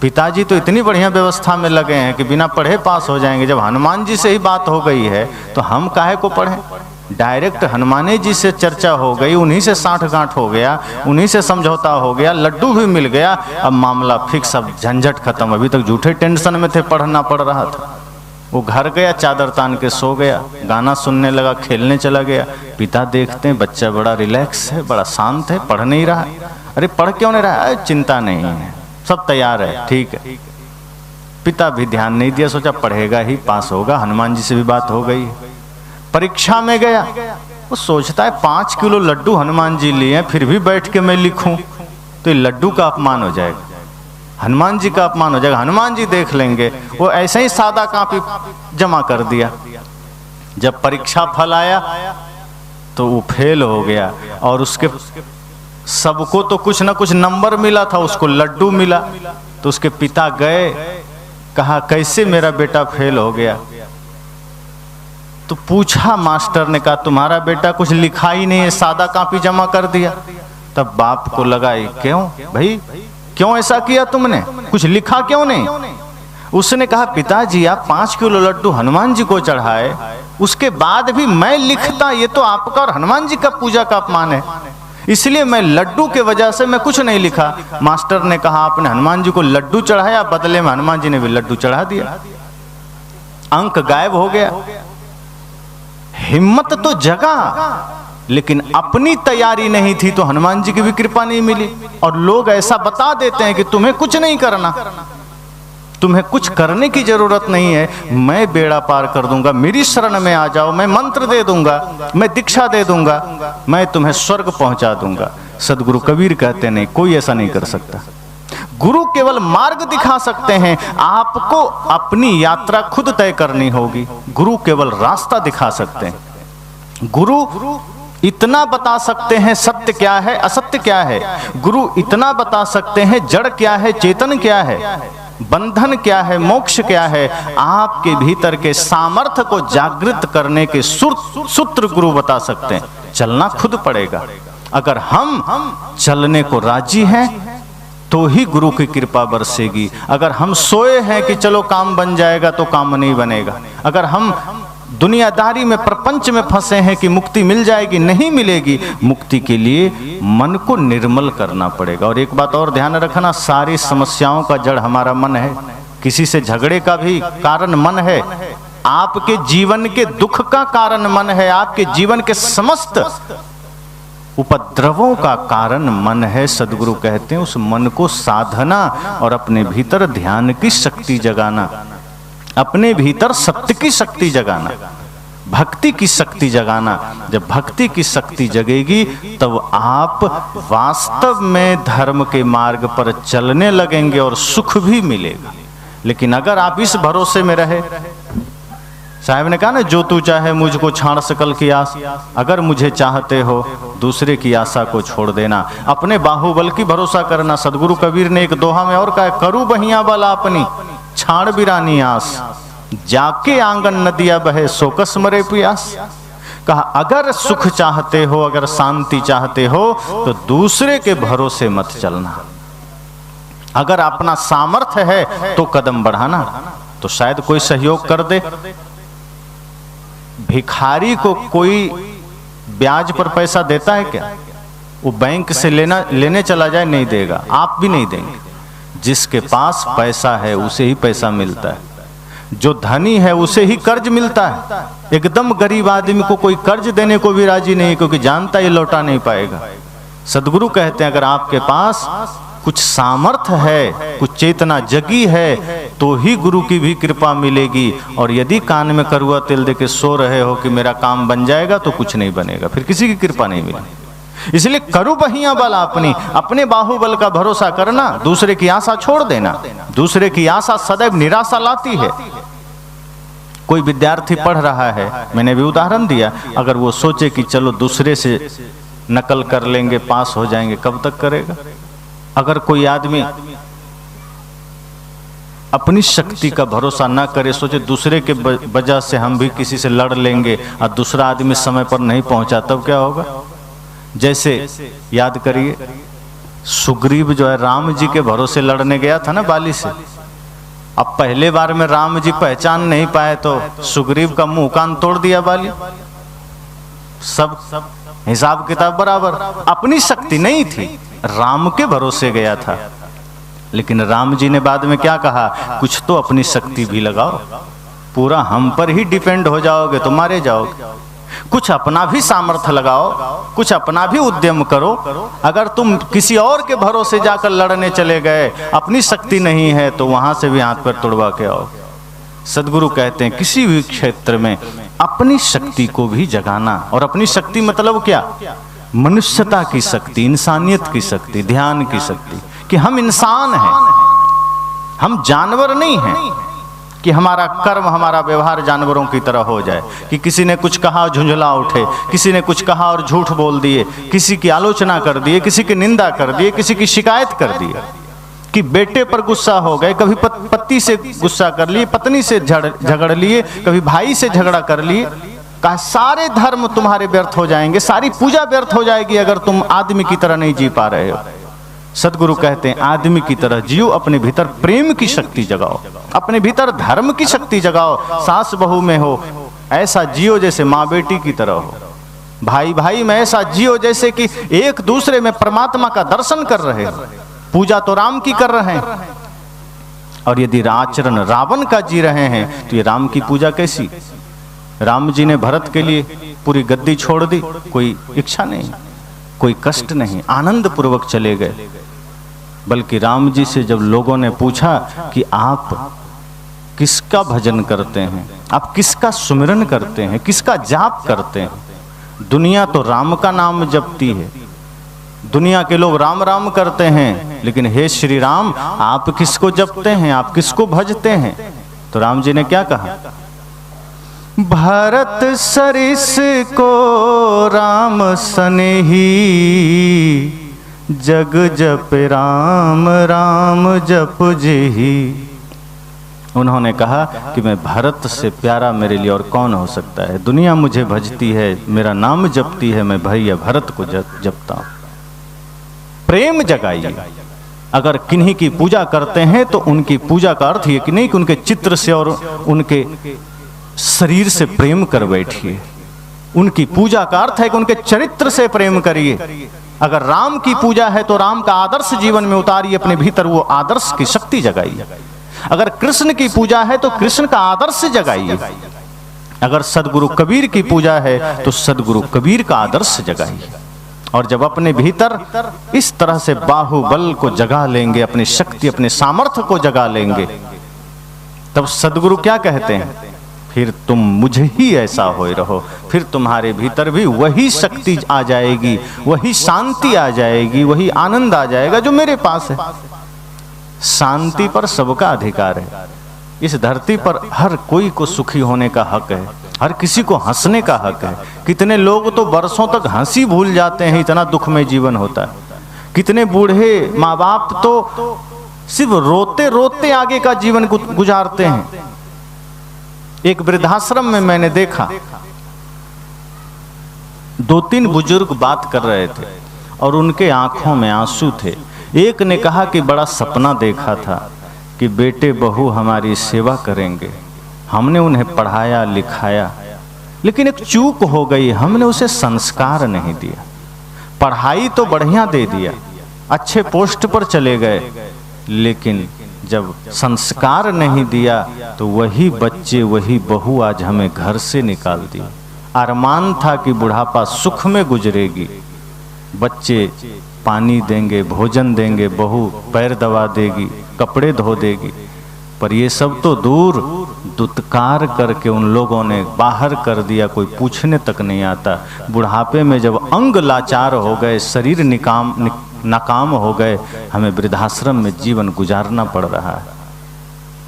पिताजी तो इतनी बढ़िया व्यवस्था में लगे हैं कि बिना पढ़े पास हो जाएंगे। जब हनुमान जी से ही बात हो गई है तो हम काहे को पढ़ें। डायरेक्ट हनुमाने जी से चर्चा हो गई, उन्हीं से साठ गांठ हो गया, उन्हीं से समझौता हो गया, लड्डू भी मिल गया, अब मामला फिक्स, अब झंझट खत्म। अभी तक झूठे टेंशन में थे, पढ़ना पड़ रहा था। वो घर गया, चादर तान के सो गया, गाना सुनने लगा, खेलने चला गया। पिता देखते हैं बच्चा बड़ा रिलैक्स है, बड़ा शांत है, पढ़ नहीं रहा। अरे पढ़ क्यों नहीं रहा? चिंता नहीं है, सब तैयार है, ठीक है। पिता भी ध्यान नहीं दिया, सोचा पढ़ेगा ही, पास होगा। हनुमान जी से भी बात हो गई। परीक्षा में गया, वो सोचता है 5 किलो लड्डू हनुमान जी लिए, फिर भी बैठ के मैं लिखूं तो ये लड्डू का अपमान हो जाएगा, हनुमान जी का अपमान हो जाएगा, हनुमान जी देख लेंगे। वो ऐसे ही सादा कॉपी जमा कर दिया। जब परीक्षा फल आया तो वो फेल हो गया, और उसके सबको तो कुछ ना कुछ नंबर मिला था, उसको लड्डू मिला। तो उसके पिता गए, कहा कैसे मेरा बेटा फेल हो गया? तो पूछा मास्टर ने, कहा तुम्हारा बेटा कुछ लिखा ही नहीं है, सादा कॉपी जमा कर दिया। तब बाप को लगा, क्यों भाई, क्यों ऐसा किया तुमने, कुछ लिखा क्यों नहीं? उसने कहा पिताजी आप 5 किलो लड्डू हनुमान जी को चढ़ाए, उसके बाद भी मैं लिखता, ये तो आपका और हनुमान जी का पूजा का अपमान है, इसलिए मैं लड्डू के वजह से मैं कुछ नहीं लिखा। मास्टर ने कहा आपने हनुमान जी को लड्डू चढ़ाया, बदले में हनुमान जी ने भी लड्डू चढ़ा दिया, अंक गायब हो गया। हिम्मत तो जगा, लेकिन अपनी तैयारी नहीं थी तो हनुमान जी की भी कृपा नहीं मिली। और लोग ऐसा बता देते हैं कि तुम्हें कुछ नहीं करना, तुम्हें कुछ करने की जरूरत नहीं है, मैं बेड़ा पार कर दूंगा, मेरी शरण में आ जाओ, मैं मंत्र दे दूंगा, मैं दीक्षा दे दूंगा, मैं तुम्हें स्वर्ग पहुंचा दूंगा। सदगुरु कबीर कहते नहीं, कोई ऐसा नहीं कर सकता। गुरु केवल मार्ग दिखा सकते हैं, आपको अपनी यात्रा खुद तय करनी होगी। गुरु केवल रास्ता दिखा सकते हैं। गुरु इतना बता सकते हैं सत्य क्या है, असत्य क्या है। गुरु इतना बता सकते हैं जड़ क्या है, चेतन क्या है, बंधन क्या है, मोक्ष क्या है। आपके भीतर के सामर्थ्य को जागृत करने के सूत्र गुरु बता सकते हैं। चलना खुद पड़ेगा। अगर हम चलने को राजी हैं तो ही गुरु की कृपा बरसेगी। अगर हम सोए हैं कि चलो काम बन जाएगा, तो काम नहीं बनेगा। अगर हम दुनियादारी में, प्रपंच में फंसे हैं कि मुक्ति मिल जाएगी, नहीं मिलेगी। मुक्ति के लिए मन को निर्मल करना पड़ेगा। और एक बात और ध्यान रखना, सारी समस्याओं का जड़ हमारा मन है। किसी से झगड़े का भी कारण मन है, आपके जीवन के दुख का कारण मन है, आपके जीवन के समस्त उपद्रवों का कारण मन है। सदगुरु कहते हैं उस मन को साधना और अपने भीतर ध्यान की शक्ति जगाना, अपने भीतर सत्य की शक्ति जगाना, भक्ति की शक्ति जगाना। जब भक्ति की शक्ति जगेगी तब आप वास्तव में धर्म के मार्ग पर चलने लगेंगे और सुख भी मिलेगा। लेकिन अगर आप इस भरोसे में रहे, साहब ने कहा ना, जो तू चाहे मुझको छाड़ सकल की आस, अगर मुझे चाहते हो दूसरे की आशा को छोड़ देना, अपने बाहुबल की भरोसा करना। सदगुरु कबीर ने एक दोहा में और कहा, करू बहिया बल अपनी छाड़ बिरानी आस, जाके आंगन नदिया बहे सोकस मरे प्यास। कहा अगर सुख चाहते हो, अगर शांति चाहते हो तो दूसरे के भरोसे मत चलना। अगर अपना सामर्थ्य है तो कदम बढ़ाना, तो शायद कोई सहयोग कर दे। भिखारी को कोई ब्याज पर पैसा देता है क्या? वो बैंक से लेने चला जाए, नहीं देगा, आप भी नहीं देंगे। जिसके पास पैसा है उसे ही पैसा मिलता है, जो धनी है उसे ही कर्ज मिलता है। एकदम गरीब आदमी को कोई कर्ज देने को भी राजी नहीं, क्योंकि जानता ये लौटा नहीं पाएगा। सदगुरु कहते हैं अगर आपके पास कुछ सामर्थ्य है, कुछ चेतना जगी है, तो ही गुरु की भी कृपा मिलेगी। और यदि कान में करुआ तेल देके सो रहे हो कि मेरा काम बन जाएगा, तो कुछ नहीं बनेगा, फिर किसी की कृपा नहीं मिलेगी। इसलिए करू बहिया बल अपनी, अपने बाहुबल का भरोसा करना, दूसरे की आशा छोड़ देना। दूसरे की आशा सदैव निराशा लाती है। कोई विद्यार्थी पढ़ रहा है, मैंने भी उदाहरण दिया, अगर वो सोचे कि चलो दूसरे से नकल कर लेंगे, पास हो जाएंगे, कब तक करेगा? अगर कोई आदमी अपनी शक्ति का भरोसा ना करे, सोचे दूसरे के वजह से हम भी किसी से लड़ लेंगे और दूसरा आदमी समय पर नहीं पहुंचा, तब क्या होगा? जैसे याद करिए, सुग्रीव जो है राम जी के भरोसे लड़ने गया था ना बाली से। अब पहले बार में राम जी पहचान नहीं पाए तो सुग्रीव का मुंह कान तोड़ दिया बाली। सब हिसाब किताब बराबर। अपनी शक्ति नहीं थी, राम के भरोसे गया था। लेकिन राम जी ने बाद में क्या कहा, कुछ तो अपनी शक्ति भी लगाओ, पूरा हम पर ही डिपेंड हो जाओगे तो मारे जाओगे। कुछ अपना भी सामर्थ्य लगाओ, कुछ अपना भी उद्यम करो। अगर तुम किसी और के भरोसे जाकर लड़ने चले गए, अपनी शक्ति नहीं है, तो वहां से भी हाथ पैर तुड़वा के आओ। सदगुरु कहते हैं किसी भी क्षेत्र में अपनी शक्ति को भी जगाना। और अपनी शक्ति मतलब क्या? मनुष्यता की शक्ति, इंसानियत की शक्ति, ध्यान की शक्ति, कि हम इंसान हैं, हम जानवर नहीं हैं, कि हमारा कर्म, हमारा व्यवहार जानवरों की तरह हो जाए, कि किसी ने कुछ कहा और झुंझला उठे, किसी ने कुछ कहा और झूठ बोल दिए, किसी की आलोचना कर दिए, किसी की निंदा कर दिए, किसी की शिकायत कर दिए, कि बेटे पर गुस्सा हो गए, कभी पति से गुस्सा कर लिए, पत्नी से झगड़ लिए, कभी भाई से झगड़ा कर लिए। कहा सारे धर्म तुम्हारे व्यर्थ हो जाएंगे, सारी पूजा व्यर्थ हो जाएगी अगर तुम आदमी की तरह नहीं जी पा रहे हो। सदगुरु कहते हैं आदमी की तरह जियो, अपने भीतर प्रेम की शक्ति जगाओ, अपने भीतर धर्म की शक्ति जगाओ। सास बहू में हो ऐसा जियो जैसे माँ बेटी की तरह हो, भाई भाई में ऐसा जियो जैसे कि एक दूसरे में परमात्मा का दर्शन कर रहे हो। पूजा तो राम की कर रहे हैं, और यदि आचरण रावण का जी रहे हैं तो ये राम की पूजा कैसी? राम जी ने भरत के लिए पूरी गद्दी छोड़ दी, कोई इच्छा नहीं, कोई कष्ट नहीं, आनंद पूर्वक चले गए। बल्कि राम जी से जब लोगों ने पूछा कि आप किसका भजन करते हैं, आप किसका सुमिरन करते हैं, किसका जाप करते हैं? दुनिया तो राम का नाम जपती है, दुनिया के लोग राम राम करते हैं, लेकिन हे श्री राम आप किसको जपते हैं, आप किसको भजते हैं? तो राम जी ने क्या कहा, भरत सरिस को राम सनेही, जग जप राम राम जप जेही। उन्होंने कहा कि मैं भरत से प्यारा मेरे लिए और कौन हो सकता है। दुनिया मुझे भजती है, मेरा नाम जपती है, मैं भैया भरत को जपता हूं। प्रेम जगाइए। अगर किन्हीं की पूजा करते हैं तो उनकी पूजा का अर्थ ये कि नहीं कि उनके चित्र से और उनके शरीर से प्रेम कर बैठिए। उनकी पूजा का अर्थ है कि उनके चरित्र से प्रेम करिए। अगर राम की पूजा है तो राम का आदर्श जीवन में उतारिए, अपने भीतर वो आदर्श की शक्ति जगाइए। अगर कृष्ण की पूजा है तो कृष्ण का आदर्श जगाइए। अगर सदगुरु कबीर की पूजा है तो सदगुरु कबीर का आदर्श जगाइए। और जब अपने भीतर इस तरह से बाहुबल को जगा लेंगे, अपनी शक्ति अपने सामर्थ्य को जगा लेंगे, तब सदगुरु क्या कहते हैं, फिर तुम मुझे ही ऐसा होए रहो। फिर तुम्हारे भीतर भी वही शक्ति आ जाएगी, वही शांति आ जाएगी, वही आनंद आ जाएगा जो मेरे पास है। शांति पर सबका अधिकार है। इस धरती पर हर कोई को सुखी होने का हक है, हर किसी को हंसने का हक है। कितने लोग तो बरसों तक हंसी भूल जाते हैं, इतना दुखमय जीवन होता है। कितने बूढ़े माँ बाप तो सिर्फ रोते रोते आगे का जीवन गुजारते हैं। एक वृद्धाश्रम में मैंने देखा, 2-3 बुजुर्ग बात कर रहे थे और उनके आंखों में आंसू थे। एक ने कहा कि बड़ा सपना देखा था कि बेटे बहू हमारी सेवा करेंगे, हमने उन्हें पढ़ाया लिखाया, लेकिन एक चूक हो गई, हमने उसे संस्कार नहीं दिया। पढ़ाई तो बढ़िया दे दिया, अच्छे पोस्ट पर चले गए, लेकिन जब संस्कार नहीं दिया तो वही बच्चे वही बहू आज हमें घर से निकाल दिया। अरमान था कि बुढ़ापा सुख में गुजरेगी, बच्चे पानी देंगे, भोजन देंगे, बहू पैर दबा देगी, कपड़े धो देगी, पर ये सब तो दूर, दुत्कार करके उन लोगों ने बाहर कर दिया, कोई पूछने तक नहीं आता। बुढ़ापे में जब अंग लाचार हो गए, शरीर नाकाम हो गए, हमें वृद्धाश्रम में जीवन गुजारना पड़ रहा है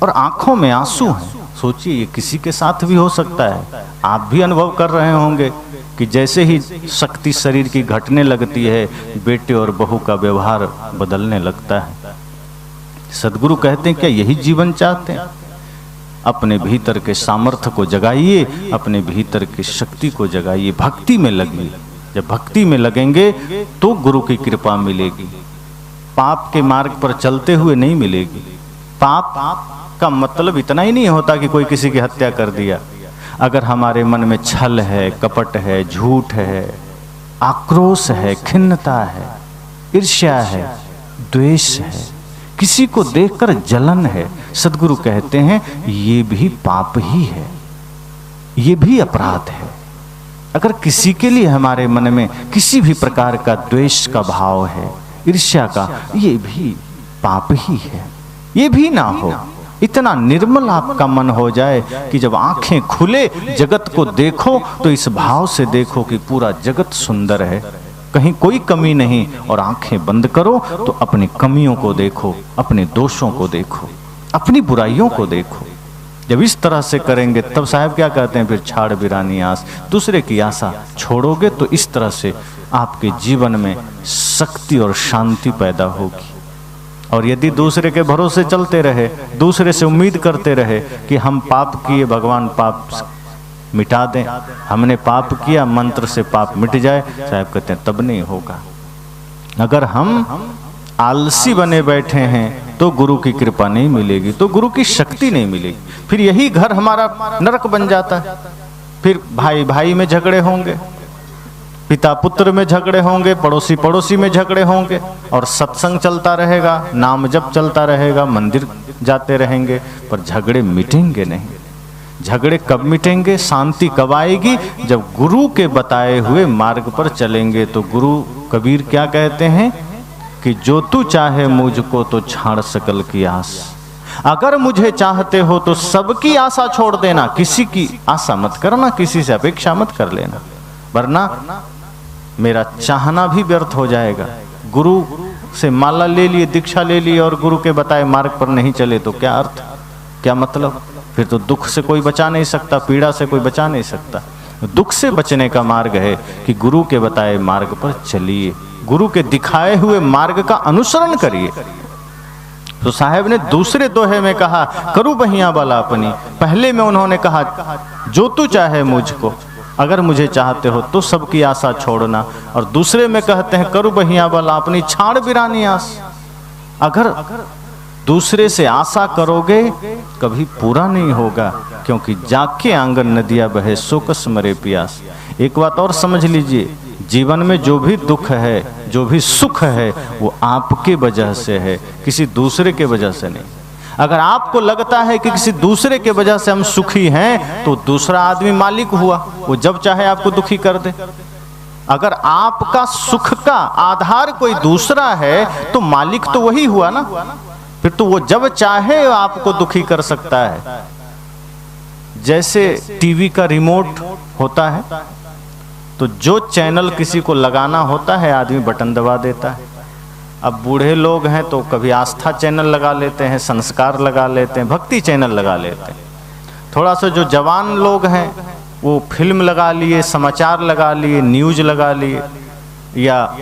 और आंखों में आंसू हैं। सोचिए ये किसी के साथ भी हो सकता है, आप भी अनुभव कर रहे होंगे कि जैसे ही शक्ति शरीर की घटने लगती है, बेटे और बहू का व्यवहार बदलने लगता है। सद्गुरु कहते हैं क्या यही जीवन चाहते हैं? अपने भीतर के सामर्थ्य को जगाइए, अपने भीतर की शक्ति को जगाइए, भक्ति में लगिए। जब भक्ति में लगेंगे तो गुरु की कृपा मिलेगी। पाप के मार्ग पर चलते हुए नहीं मिलेगी। पाप का मतलब इतना ही नहीं होता कि कोई किसी की हत्या कर दिया। अगर हमारे मन में छल है, कपट है, झूठ है, आक्रोश है, खिन्नता है, ईर्ष्या है, द्वेष है, किसी को देखकर जलन है, सद्गुरु कहते हैं ये भी पाप ही है, ये भी अपराध है। अगर किसी के लिए हमारे मन में किसी भी प्रकार का द्वेष का भाव है, ईर्ष्या का, ये भी पाप ही है। ये भी ना हो, इतना निर्मल आपका मन हो जाए कि जब आंखें खुले जगत को देखो तो इस भाव से देखो कि पूरा जगत सुंदर है, कहीं कोई कमी नहीं, और आंखें बंद करो तो अपनी कमियों को देखो, अपने दोषों को देखो, अपनी बुराइयों को देखो। जब इस तरह से करेंगे तब साहब क्या कहते हैं, फिर छाड़ बिरानी आस, दूसरे की आशा छोड़ोगे तो इस तरह से आपके जीवन में शक्ति और शांति पैदा होगी। और यदि दूसरे के भरोसे चलते रहे, दूसरे से उम्मीद करते रहे कि हम पाप किए भगवान पाप मिटा दें, हमने पाप किया मंत्र से पाप मिट जाए, साहब कहते हैं तब नहीं होगा। अगर हम आलसी बने बैठे हैं तो गुरु की कृपा नहीं मिलेगी, तो गुरु की शक्ति नहीं मिलेगी। फिर यही घर हमारा नरक बन जाता है। फिर भाई भाई में झगड़े होंगे, पिता पुत्र में झगड़े होंगे, पड़ोसी पड़ोसी में झगड़े होंगे, और सत्संग चलता रहेगा, नाम जप चलता रहेगा, मंदिर जाते रहेंगे, पर झगड़े मिटेंगे नहीं। झगड़े कब मिटेंगे, शांति कब आएगी? जब गुरु के बताए हुए मार्ग पर चलेंगे। तो गुरु कबीर क्या कहते हैं कि जो तू चाहे मुझको तो छाड़ सकल की आस। अगर मुझे चाहते हो तो सबकी आशा छोड़ देना, किसी की आशा मत करना, किसी से अपेक्षा मत कर लेना, वरना मेरा चाहना भी व्यर्थ हो जाएगा। गुरु से माला ले लिए, दीक्षा ले ली और गुरु के बताए मार्ग पर नहीं चले तो क्या अर्थ, क्या मतलब? फिर तो दुख से कोई बचा नहीं सकता, पीड़ा से कोई बचा नहीं सकता। दुख से बचने का मार्ग है कि गुरु के बताए मार्ग पर चलिए, गुरु के दिखाए हुए मार्ग का अनुसरण करिए। तो साहब ने दूसरे दोहे में कहा करूँ बहिया वाला अपनी, पहले में उन्होंने कहा जो तू चाहे मुझको, अगर मुझे चाहते हो तो सबकी आशा छोड़ना, और दूसरे में कहते हैं करूँ बहिया वाला अपनी, छाड़ बिरानी आस। अगर दूसरे से आशा करोगे कभी पूरा नहीं होगा, क्योंकि जाके आंगन नदियां बहे सो कस मरे प्यास। एक बात और समझ लीजिए, जीवन में जो भी दुख है, जो भी सुख है, वो आपके वजह से है, किसी दूसरे के वजह से नहीं। अगर आपको लगता है कि किसी दूसरे के वजह से हम सुखी हैं, तो दूसरा आदमी मालिक हुआ, वो जब चाहे आपको दुखी कर दे। अगर आपका सुख का आधार कोई दूसरा है तो मालिक तो वही हुआ ना, फिर तो वो जब चाहे आपको दुखी कर सकता है। जैसे टीवी का रिमोट होता है, तो जो चैनल किसी को लगाना होता है आदमी बटन दबा देता है। अब बूढ़े लोग हैं तो कभी आस्था चैनल लगा लेते हैं, संस्कार लगा लेते हैं, भक्ति चैनल लगा लेते हैं। थोड़ा सा जो जवान लोग हैं वो फिल्म लगा लिए, समाचार लगा लिए, न्यूज लगा लिए, या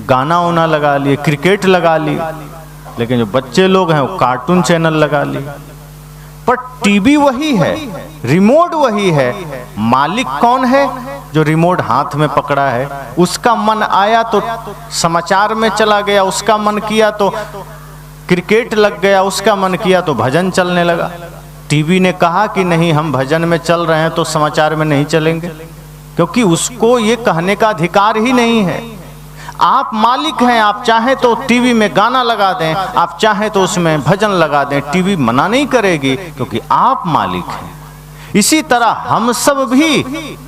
गाना वाना लगा लिए, क्रिकेट लगा लिए। लेकिन जो बच्चे लोग हैं वो कार्टून चैनल लगा लिए। पर टीवी वही है, रिमोट वही है, मालिक कौन है? जो रिमोट हाथ में पकड़ा है। उसका मन आया तो समाचार में चला गया, उसका मन किया तो क्रिकेट लग गया, उसका मन किया तो भजन चलने लगा। टीवी ने कहा कि नहीं हम भजन में चल रहे हैं तो समाचार में नहीं चलेंगे, क्योंकि उसको ये कहने का अधिकार ही नहीं है। आप मालिक हैं, आप चाहें तो टीवी में गाना लगा दें, आप चाहें तो उसमें भजन लगा दें, टीवी मना नहीं करेगी, क्योंकि आप मालिक हैं। इसी तरह हम सब भी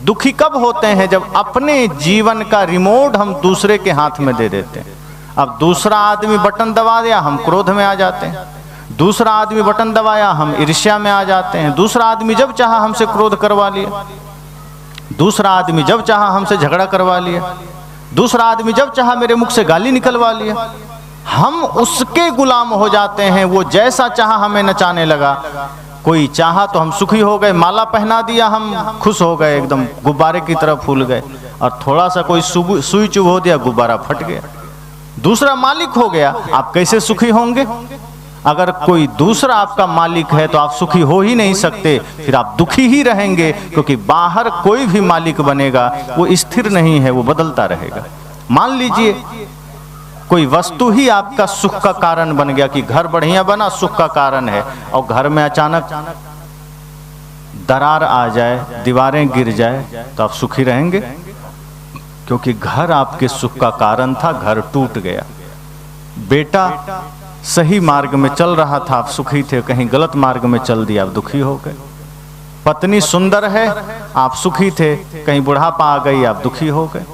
दुखी कब होते हैं? जब अपने जीवन का रिमोट हम दूसरे के हाथ में दे देते हैं। अब दूसरा आदमी बटन दबा दिया, हम क्रोध में आ जाते हैं। दूसरा आदमी बटन दबाया, हम ईर्ष्या में आ जाते हैं। दूसरा आदमी जब चाहा हमसे क्रोध करवा लिया, दूसरा आदमी जब चाहा हमसे झगड़ा करवा लिया, दूसरा आदमी जब चाहा मेरे मुख से गाली निकलवा लिया। हम उसके गुलाम हो जाते हैं, वो जैसा चाहा हमें नचाने लगा। कोई चाहा तो हम सुखी हो गए, माला पहना दिया हम खुश हो गए, एकदम गुब्बारे की तरह फूल गए। और थोड़ा सा कोई सुई चुभ हो दिया, गुब्बारा फट गया, दूसरा मालिक हो गया, आप कैसे सुखी होंगे? अगर कोई दूसरा आपका मालिक है तो आप सुखी हो ही नहीं सकते, फिर आप दुखी ही रहेंगे, क्योंकि बाहर कोई भी मालिक बनेगा वो स्थिर नहीं है, वो बदलता रहेगा। मान लीजिए कोई वस्तु ही आपका सुख का कारण बन गया, कि घर बढ़िया बना, सुख का कारण है, और घर में अचानक दरार आ जाए, दीवारें गिर जाए, तो आप सुखी रहेंगे? क्योंकि घर आपके सुख का कारण था, घर टूट गया। बेटा सही मार्ग में चल रहा था, आप सुखी थे, कहीं गलत मार्ग में चल दिया, आप दुखी हो गए। पत्नी सुंदर है, आप सुखी थे, कहीं बुढ़ापा आ गई, आप दुखी हो गए।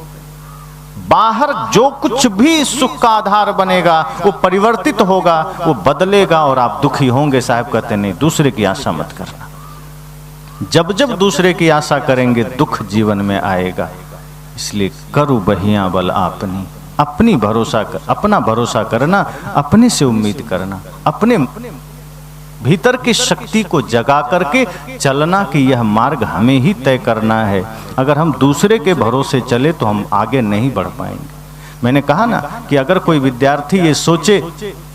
बाहर जो कुछ भी सुख का आधार बनेगा वो परिवर्तित होगा, वो बदलेगा, और आप दुखी होंगे। साहब कहते नहीं, दूसरे की आशा मत करना। जब जब दूसरे की आशा करेंगे दुख जीवन में आएगा। इसलिए करू बहिया बल आपनी, अपनी भरोसा कर, अपना भरोसा करना, अपने से उम्मीद करना, अपने भीतर की शक्ति को जगा करके चलना, कि यह मार्ग हमें ही तय करना है। अगर हम दूसरे के भरोसे चले तो हम आगे नहीं बढ़ पाएंगे। मैंने कहा ना कि अगर कोई विद्यार्थी ये सोचे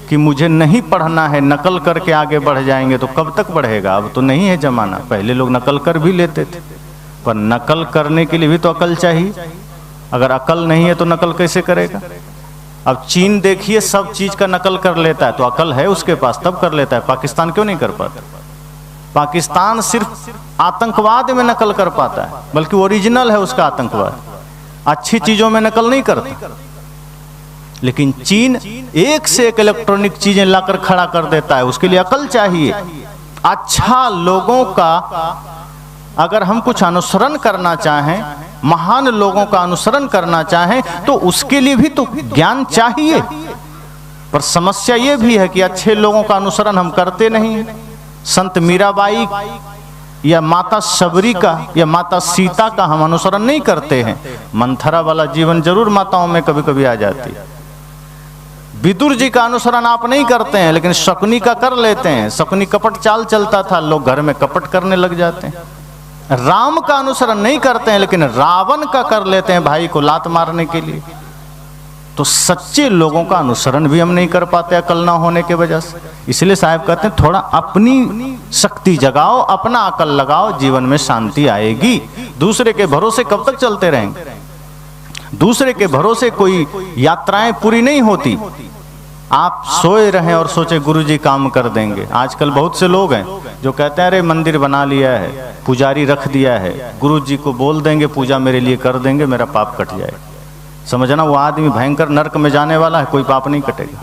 कि मुझे नहीं पढ़ना है, नकल करके आगे बढ़ जाएंगे, तो कब तक बढ़ेगा? अब तो नहीं है जमाना, पहले लोग नकल कर भी लेते थे, पर नकल करने के लिए भी तो अकल चाहिए। अगर अकल नहीं है तो नकल कैसे करेगा? अब चीन देखिए, सब चीज का नकल कर लेता है, तो अकल है उसके पास, तब कर लेता है। पाकिस्तान क्यों नहीं कर पाता? पाकिस्तान सिर्फ आतंकवाद में नकल कर पाता है, बल्कि ओरिजिनल है उसका आतंकवाद, अच्छी चीजों में नकल नहीं करता। लेकिन चीन एक से एक इलेक्ट्रॉनिक चीजें लाकर खड़ा कर देता है, उसके लिए अकल चाहिए। अच्छा लोगों का अगर हम कुछ अनुसरण करना चाहें, महान लोगों का अनुसरण करना चाहें, तो उसके लिए भी तो ज्ञान चाहिए। पर समस्या ये भी है कि अच्छे लोगों का अनुसरण हम करते नहीं। संत मीराबाई या माता शबरी का या माता सीता का हम अनुसरण नहीं करते हैं। मंथरा वाला जीवन जरूर माताओं में कभी कभी आ जाती है। विदुर जी का अनुसरण आप नहीं करते हैं, लेकिन शकुनी का कर लेते हैं। शकुनी कपट चाल चलता था, लोग घर में कपट करने लग जाते हैं। राम का अनुसरण नहीं करते हैं, लेकिन रावण का कर लेते हैं भाई को लात मारने के लिए। तो सच्चे लोगों का अनुसरण भी हम नहीं कर पाते अकल ना होने के वजह से। इसलिए साहब कहते हैं थोड़ा अपनी शक्ति जगाओ, अपना अकल लगाओ, जीवन में शांति आएगी। दूसरे के भरोसे कब तक चलते रहेंगे? दूसरे के भरोसे कोई यात्राएं पूरी नहीं होती। आप सोए रहें और सोचे गुरुजी काम कर देंगे। आजकल बहुत से लोग हैं जो कहते हैं अरे मंदिर बना लिया है, पुजारी रख दिया है, गुरुजी को बोल देंगे पूजा मेरे लिए कर देंगे, मेरा पाप कट जाए। समझना वो आदमी भयंकर नरक में जाने वाला है, कोई पाप नहीं कटेगा।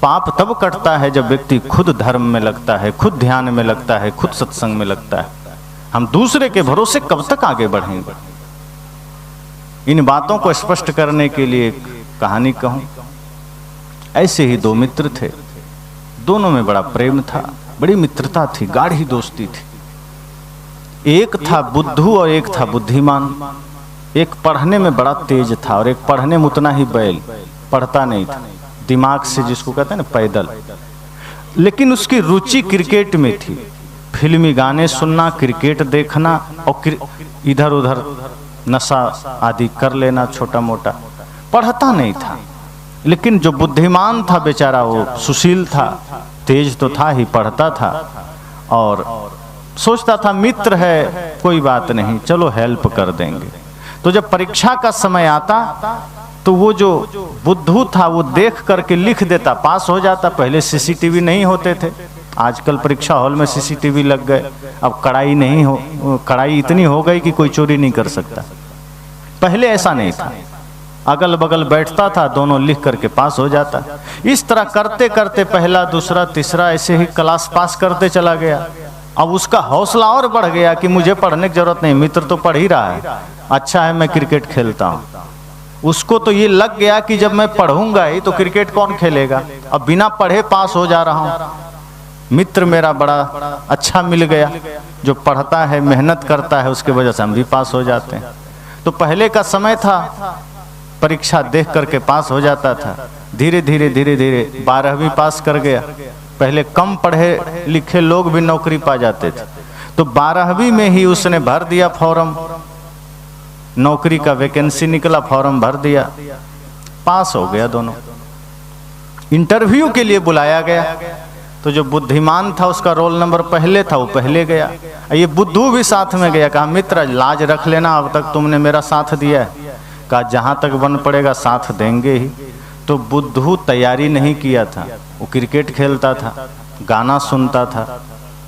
पाप तब कटता है जब व्यक्ति खुद धर्म में लगता है, खुद ध्यान में लगता है, खुद सत्संग में लगता है। हम दूसरे के भरोसे कब तक आगे बढ़ेंगे? इन बातों को स्पष्ट करने के लिए एक कहानी कहूं। ऐसे ही दो मित्र थे, दोनों में बड़ा प्रेम था, बड़ी मित्रता थी, गाढ़ी दोस्ती थी। एक था बुद्धू और एक था बुद्धिमान। एक पढ़ने में बड़ा तेज था और एक पढ़ने में उतना ही बैल, पढ़ता नहीं था, दिमाग से जिसको कहते हैं ना पैदल। लेकिन उसकी रुचि क्रिकेट में थी, फिल्मी गाने सुनना, क्रिकेट देखना और इधर उधर नशा आदि कर लेना छोटा मोटा। पढ़ता नहीं था, लेकिन जो बुद्धिमान था बेचारा वो सुशील था, तेज तो था ही, पढ़ता था और सोचता था मित्र है कोई बात नहीं, चलो हेल्प कर देंगे। तो जब परीक्षा का समय आता तो वो जो बुद्धू था वो देख करके लिख देता, पास हो जाता। पहले सीसीटीवी नहीं होते थे, आजकल परीक्षा हॉल में सीसीटीवी लग गए। अब कड़ाई नहीं हो, कड़ाई इतनी हो गई कि कोई चोरी नहीं कर सकता। पहले ऐसा नहीं था, अगल बगल बैठता था, दोनों लिख करके पास हो जाता। इस तरह करते करते पहला दूसरा तीसरा ऐसे ही क्लास पास करते चला गया। अब उसका हौसला और बढ़ गया कि मुझे पढ़ने की जरूरत नहीं, मित्र तो पढ़ ही रहा है, अच्छा है मैं क्रिकेट खेलता हूँ। उसको तो ये लग गया कि जब मैं पढ़ूंगा ही तो क्रिकेट कौन खेलेगा, अब बिना पढ़े पास हो जा रहा हूँ। मित्र मेरा बड़ा अच्छा मिल गया, जो पढ़ता है मेहनत करता है, उसकी वजह से हम भी पास हो जाते हैं। तो पहले का समय था परीक्षा देख करके पास हो जाता था। धीरे धीरे 12वीं पास कर गया, पहले कम पढ़े लिखे लोग भी नौकरी पा जाते थे। तो 12वीं में ही उसने भर दिया फॉर्म, नौकरी का वैकेंसी निकला, फॉर्म भर दिया, पास हो गया दोनों। इंटरव्यू के लिए बुलाया गया तो जो बुद्धिमान था उसका रोल नंबर पहले था, वो पहले गया। ये बुद्धू भी साथ में गया। कहा मित्र लाज रख लेना, अब तक तुमने मेरा साथ दिया है। कहा जहाँ तक बन पड़ेगा साथ देंगे ही। तो बुद्धू तैयारी नहीं किया था, वो क्रिकेट खेलता था, गाना सुनता था,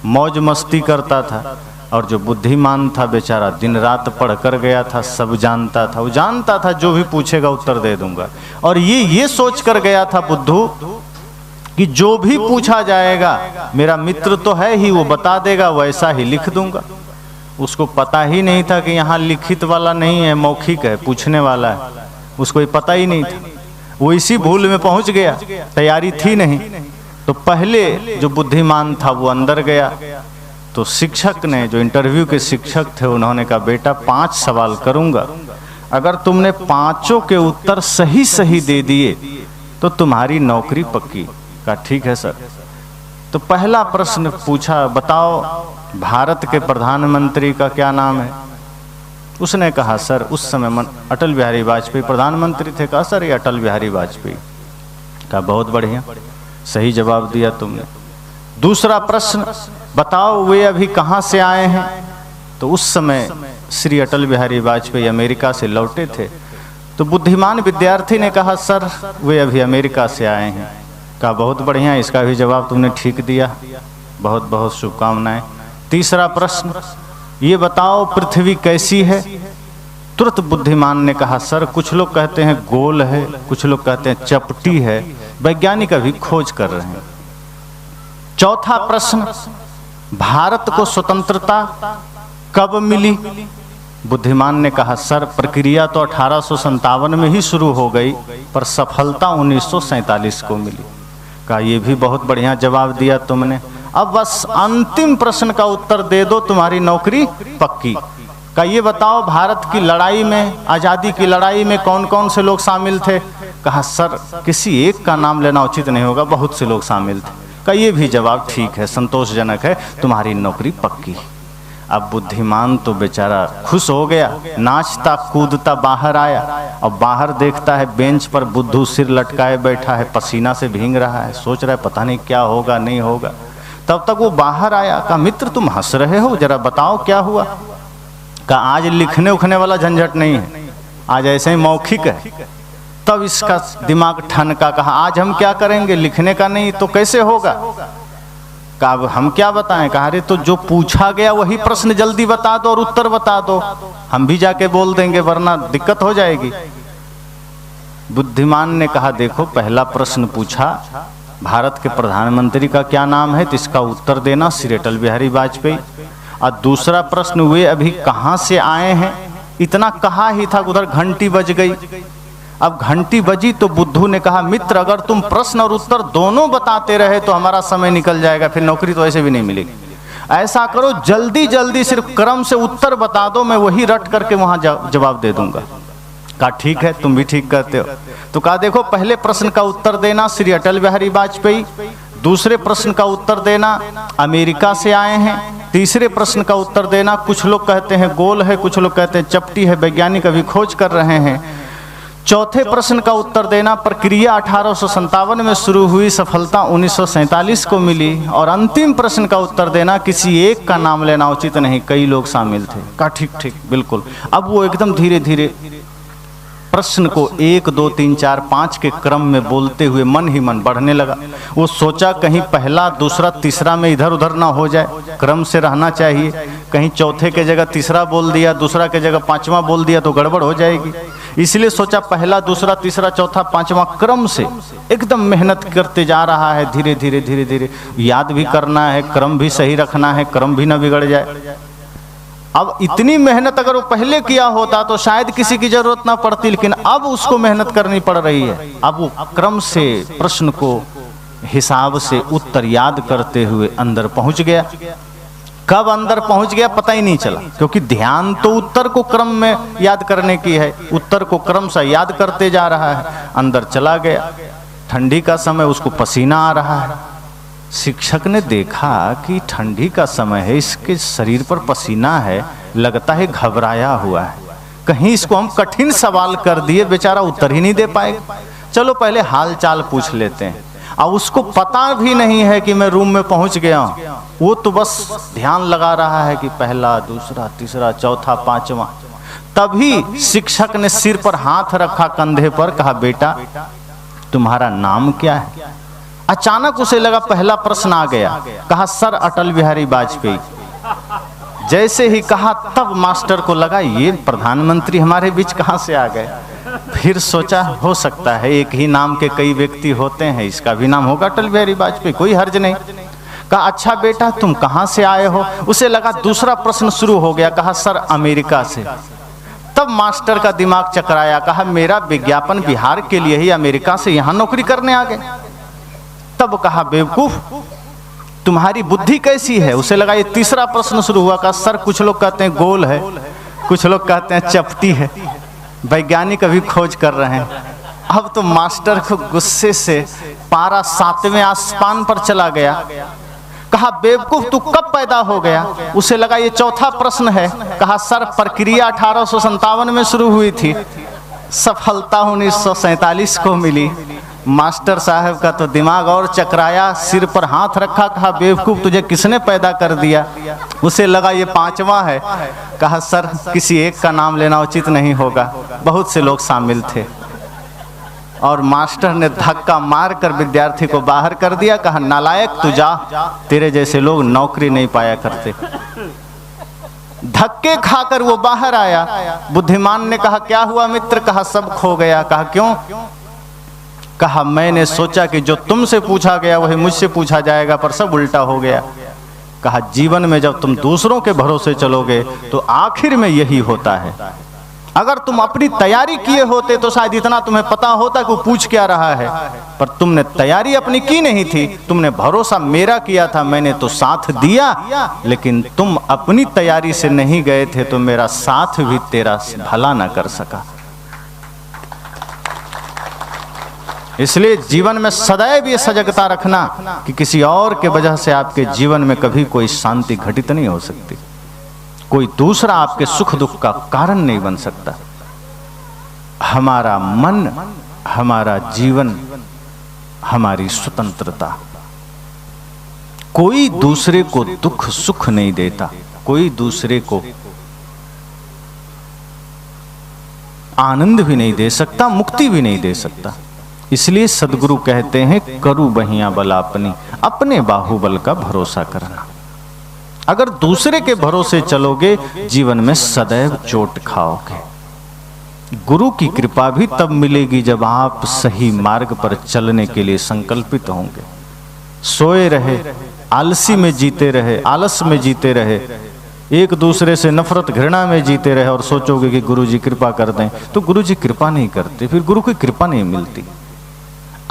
मौज मस्ती करता था। और जो बुद्धिमान था बेचारा दिन रात पढ़ कर गया था, सब जानता था, वो जानता था जो भी पूछेगा उत्तर दे दूंगा। और ये सोच कर गया था बुद्धू कि जो भी पूछा जाएगा मेरा मित्र तो है ही, वो बता देगा, वैसा ही लिख दूंगा। उसको पता ही नहीं था कि यहाँ लिखित वाला नहीं है, मौखिक है, पूछने वाला है, उसको ये पता ही नहीं था। वो इसी भूल में पहुंच गया, तैयारी थी नहीं। तो पहले जो बुद्धिमान था वो अंदर गया। तो शिक्षक ने, जो इंटरव्यू के शिक्षक थे, उन्होंने कहा बेटा 5 सवाल करूंगा, अगर तुमने 5 के उत्तर सही सही दे दिए तो तुम्हारी नौकरी पक्की। कहा ठीक है सर। तो पहला प्रश्न पूछा, बताओ भारत के प्रधानमंत्री का क्या नाम है? उसने कहा सर उस समय अटल बिहारी वाजपेयी प्रधानमंत्री थे। कहा सर ये अटल बिहारी वाजपेयी। कहा बहुत बढ़िया, सही जवाब दिया तुमने। दूसरा प्रश्न, बताओ वे अभी कहाँ से आए हैं? तो उस समय श्री अटल बिहारी वाजपेयी अमेरिका से लौटे थे। तो बुद्धिमान विद्यार्थी ने कहा सर वे अभी अमेरिका से आए हैं। कहा बहुत बढ़िया, इसका भी जवाब तुमने ठीक दिया, बहुत बहुत शुभकामनाएं। तीसरा प्रश्न, ये बताओ पृथ्वी कैसी है? तुरंत बुद्धिमान ने कहा सर कुछ लोग कहते हैं गोल है, कुछ लोग कहते हैं चपटी है, वैज्ञानिक अभी खोज कर रहे हैं। चौथा प्रश्न, भारत को स्वतंत्रता कब मिली? बुद्धिमान ने कहा सर प्रक्रिया तो 1857 में ही शुरू हो गई, पर सफलता 1947 को मिली। कहा ये भी बहुत बढ़िया जवाब दिया तुमने, अब बस अंतिम प्रश्न का उत्तर दे दो, तुम्हारी नौकरी पक्की। का ये बताओ भारत की लड़ाई में, आज़ादी की लड़ाई में कौन कौन से लोग शामिल थे? कहा सर किसी एक का नाम लेना उचित नहीं होगा, बहुत से लोग शामिल थे। का ये भी जवाब ठीक है, संतोषजनक है, तुम्हारी नौकरी पक्की। अब बुद्धिमान तो बेचारा खुश हो गया, नाचता कूदता बाहर आया और बाहर देखता है बेंच पर बुद्धू सिर लटकाए बैठा है, पसीना से भीग रहा है, सोच रहा है पता नहीं क्या होगा नहीं होगा। तब तक वो बाहर आया। कहा मित्र तुम हंस रहे हो, जरा बताओ क्या हुआ? कहा आज लिखने उखने वाला झंझट नहीं है, आज ऐसे ही मौखिक है। तब इसका दिमाग ठनका। कहा आज हम क्या करेंगे, लिखने का नहीं तो कैसे होगा? कहा अब हम क्या बताएं? कहा अरे तो जो पूछा गया वही प्रश्न जल्दी बता दो और उत्तर बता दो, हम भी जाके बोल देंगे वरना दिक्कत हो जाएगी। बुद्धिमान ने कहा देखो पहला प्रश्न पूछा भारत के प्रधानमंत्री का क्या नाम है, तो इसका उत्तर देना श्री अटल बिहारी वाजपेयी। और दूसरा प्रश्न वे अभी कहाँ से आए हैं, इतना कहा ही था उधर घंटी बज गई। अब घंटी बजी तो बुद्धू ने कहा मित्र अगर तुम प्रश्न और उत्तर दोनों बताते रहे तो हमारा समय निकल जाएगा, फिर नौकरी तो ऐसे भी नहीं मिलेगी। ऐसा करो जल्दी जल्दी सिर्फ क्रम से उत्तर बता दो, मैं वही रट करके वहां जवाब दे दूंगा। कहा ठीक है, तुम भी ठीक कहते हो। तो कहा देखो पहले प्रश्न का उत्तर देना श्री अटल बिहारी वाजपेयी, दूसरे प्रश्न का उत्तर देना अमेरिका से आए हैं, तीसरे प्रश्न का उत्तर देना कुछ लोग कहते हैं गोल है, कुछ लोग कहते हैं चपटी है, वैज्ञानिक अभी खोज कर रहे हैं, चौथे प्रश्न का उत्तर देना प्रक्रिया 1857 में शुरू हुई, सफलता 1947 को मिली, और अंतिम प्रश्न का उत्तर देना किसी एक का नाम लेना उचित नहीं, कई लोग शामिल थे। कहा ठीक ठीक बिल्कुल। अब वो एकदम धीरे धीरे प्रश्न को 1 2 3 4 5 के क्रम में बोलते हुए मन ही मन बढ़ने लगा। वो सोचा कहीं पहला दूसरा तीसरा में इधर उधर ना हो जाए, क्रम से रहना चाहिए, कहीं चौथे के जगह तीसरा बोल दिया, दूसरा के जगह पांचवा बोल दिया तो गड़बड़ हो जाएगी। इसलिए सोचा पहला दूसरा तीसरा चौथा पांचवा क्रम से एकदम मेहनत करते जा रहा है, धीरे धीरे धीरे धीरे याद भी करना है, क्रम भी सही रखना है, क्रम भी ना बिगड़ जाए। अब इतनी मेहनत अगर वो पहले किया होता तो शायद किसी की जरूरत ना पड़ती, लेकिन अब उसको मेहनत करनी पड़ रही है। अब वो क्रम से प्रश्न को हिसाब से उत्तर याद करते हुए अंदर पहुंच गया। कब अंदर पहुंच गया पता ही नहीं चला, क्योंकि ध्यान तो उत्तर को क्रम में याद करने की है, उत्तर को क्रम से याद करते जा रहा है। अंदर चला गया, ठंडी का समय उसको पसीना आ रहा है, शिक्षक ने देखा कि ठंडी का समय है, इसके शरीर पर पसीना है, लगता है घबराया हुआ है, कहीं इसको हम कठिन सवाल कर दिए, बेचारा उत्तर ही नहीं दे पाएगा, चलो पहले हाल चाल पूछ लेते हैं। अब उसको पता भी नहीं है कि मैं रूम में पहुंच गया हूं, वो तो बस ध्यान लगा रहा है कि पहला, दूसरा, तीसरा, चौथा, पांचवा। तभी शिक्षक ने सिर पर हाथ रखा, कंधे पर, कहा बेटा तुम्हारा नाम क्या है? अचानक उसे लगा पहला प्रश्न आ गया, कहा सर अटल बिहारी वाजपेयी। जैसे ही कहा तब मास्टर को लगा ये प्रधानमंत्री हमारे बीच कहां से आ गए। फिर सोचा हो सकता है एक ही नाम के कई व्यक्ति होते हैं, इसका भी नाम होगा अटल बिहारी वाजपेयी, कोई हर्ज नहीं। कहा अच्छा बेटा तुम कहां से आए हो? उसे लगा दूसरा प्रश्न शुरू हो गया, कहा सर अमेरिका से। तब मास्टर का दिमाग चकराया, कहा मेरा विज्ञापन बिहार के लिए ही अमेरिका से यहां नौकरी करने आ गए। तब कहा बेवकूफ तुम्हारी बुद्धि कैसी है? उसे लगा ये तीसरा प्रश्न शुरू हुआ, कहा सर कुछ लोग कहते हैं गोल है, कुछ लोग कहते हैं चपटी है, वैज्ञानिक अभी खोज कर रहे हैं। अब तो मास्टर को गुस्से से पारा 7वें आसमान पर चला गया। कहा बेवकूफ तू कब पैदा हो गया? उसे लगा ये चौथा प्रश्न है। कहा सर प्रक्रिया 1857 में शुरू हुई थी, सफलता 1947 को मिली। मास्टर साहब का तो दिमाग और चकराया, सिर पर हाथ रखा, कहा बेवकूफ तुझे किसने पैदा कर दिया? उसे लगा ये 5वां है। कहा सर किसी एक का नाम लेना उचित नहीं होगा, बहुत से लोग शामिल थे। और मास्टर ने धक्का मारकर विद्यार्थी को बाहर कर दिया, कहा नालायक तू जा, तेरे जैसे लोग नौकरी नहीं पाया करते। धक्के खाकर वो बाहर आया। बुद्धिमान ने कहा क्या हुआ मित्र? कहा सब खो गया। कहा क्यों? कहा मैंने सोचा कि जो तुमसे पूछा गया वही मुझसे पूछा जाएगा, पर सब उल्टा हो गया। कहा जीवन में जब तुम दूसरों के भरोसे चलोगे तो आखिर में यही होता है। अगर तुम अपनी तैयारी किए होते तो शायद इतना तुम्हें पता होता कि वो पूछ क्या रहा है, पर तुमने तैयारी अपनी की नहीं थी, तुमने भरोसा मेरा किया था, मैंने तो साथ दिया, लेकिन तुम अपनी तैयारी से नहीं गए थे तो मेरा साथ भी तेरा भला ना कर सका। इसलिए जीवन में सदैव ये सजगता रखना कि किसी और के वजह से आपके जीवन में कभी कोई शांति घटित नहीं हो सकती, कोई दूसरा आपके सुख दुख का कारण नहीं बन सकता। हमारा मन, हमारा जीवन, हमारी स्वतंत्रता। कोई दूसरे को दुख सुख नहीं देता, कोई दूसरे को आनंद भी नहीं दे सकता, मुक्ति भी नहीं दे सकता। इसलिए सदगुरु कहते हैं करु बहिया बल अपनी, अपने बाहुबल का भरोसा करना। अगर दूसरे के भरोसे चलोगे जीवन में सदैव चोट खाओगे। गुरु की कृपा भी तब मिलेगी जब आप सही मार्ग पर चलने के लिए संकल्पित होंगे। सोए रहे, आलसी में जीते रहे, आलस में जीते रहे, एक दूसरे से नफरत घृणा में जीते रहे और सोचोगे कि गुरु जी कृपा कर दें, तो गुरु जी कृपा नहीं करते, फिर गुरु की कृपा नहीं मिलती।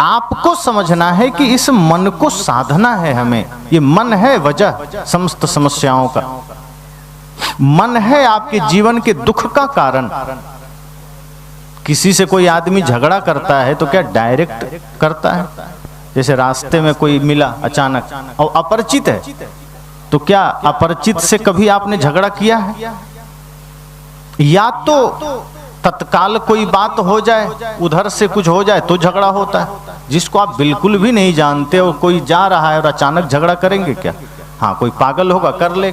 आपको समझना है कि इस मन को साधना है हमें। ये मन है वजह समस्त समस्याओं का, मन है आपके जीवन के दुख का कारण। किसी से कोई आदमी झगड़ा करता है तो क्या डायरेक्ट करता है? जैसे रास्ते में कोई मिला अचानक और अपरिचित है, तो क्या अपरिचित से कभी आपने झगड़ा किया है? या तो तत्काल कोई बात हो जाए, उधर से कुछ हो जाए तो झगड़ा होता है। जिसको आप बिल्कुल भी नहीं जानते और कोई जा रहा है और अचानक झगड़ा करेंगे क्या? हाँ, कोई पागल होगा कर ले,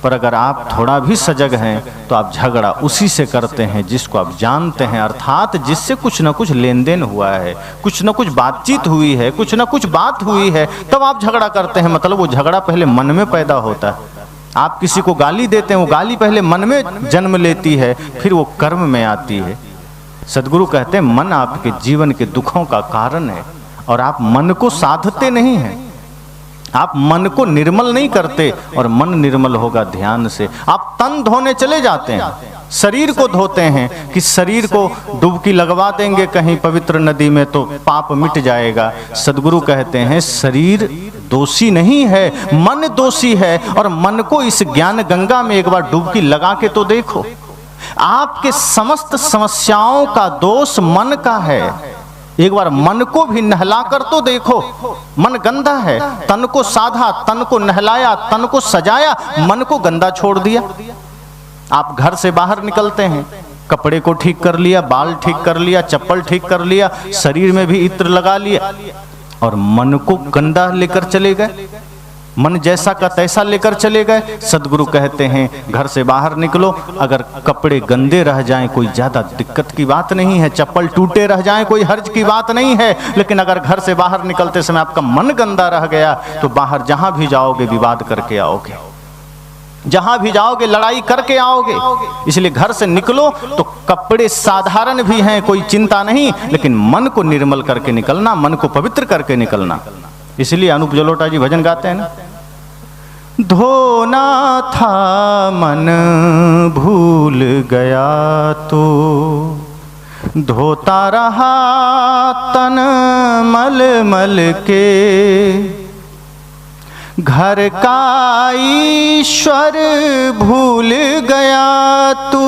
पर अगर आप थोड़ा भी सजग हैं तो आप झगड़ा उसी से करते हैं जिसको आप जानते हैं, अर्थात जिससे कुछ न कुछ लेन देन हुआ है, कुछ न कुछ बातचीत हुई है, कुछ न कुछ बात हुई है, तब आप झगड़ा करते हैं। मतलब वो झगड़ा पहले मन में पैदा होता है। आप किसी को गाली देते हैं, वो गाली पहले मन में जन्म लेती है, फिर वो कर्म में आती है। सदगुरु कहते हैं मन आपके जीवन के दुखों का कारण है और आप मन को साधते नहीं हैं, आप मन को निर्मल नहीं करते। और मन निर्मल होगा ध्यान से। आप तन धोने चले जाते हैं, शरीर को धोते हैं कि शरीर को डुबकी लगवा देंगे कहीं पवित्र नदी में तो पाप मिट जाएगा। सदगुरु कहते हैं शरीर दोषी नहीं है, मन दोषी है, और मन को इस ज्ञान गंगा में एक बार डुबकी लगा के तो देखो। आपके समस्त समस्याओं का दोष मन का है। एक बार मन को भी नहला कर तो देखो। मन गंदा है, तन को साधा, तन को नहलाया, तन को सजाया, मन को गंदा छोड़ दिया। आप घर से बाहर निकलते हैं, कपड़े को ठीक कर लिया, बाल ठीक कर लिया, चप्पल ठीक कर लिया, शरीर में भी इत्र लगा लिया, और मन को गंदा लेकर चले गए, मन जैसा का तैसा लेकर चले गए। सदगुरु कहते हैं घर से बाहर निकलो, अगर कपड़े गंदे रह जाएं कोई ज्यादा दिक्कत की बात नहीं है, चप्पल टूटे रह जाएं कोई हर्ज की बात नहीं है, लेकिन अगर घर से बाहर निकलते समय आपका मन गंदा रह गया तो बाहर जहां भी जाओगे विवाद करके आओगे, जहां भी जाओगे लड़ाई करके आओगे। इसलिए घर से निकलो तो कपड़े साधारण भी हैं, कोई चिंता नहीं, लेकिन मन को निर्मल करके निकलना, मन को पवित्र करके निकलना। इसलिए अनूप जलोटा जी भजन गाते हैं ना, धोना था मन भूल गया तो धोता रहा तन मल मल के, घर का ईश्वर भूल गया तू,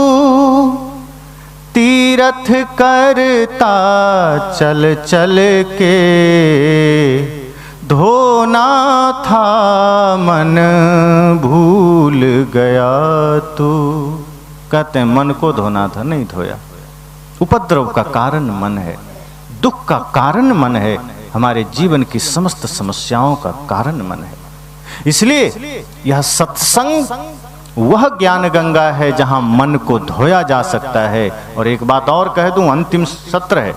तीरथ करता चल चल के, धोना था मन भूल गया तू। कहते हैं मन को धोना था, नहीं धोया। उपद्रव का कारण मन है, दुख का कारण मन है, हमारे जीवन की समस्त समस्याओं का कारण मन है। इसलिए यह सत्संग वह ज्ञान गंगा है जहां मन को धोया जा सकता है। और एक बात और कह दूं, अंतिम सत्र है,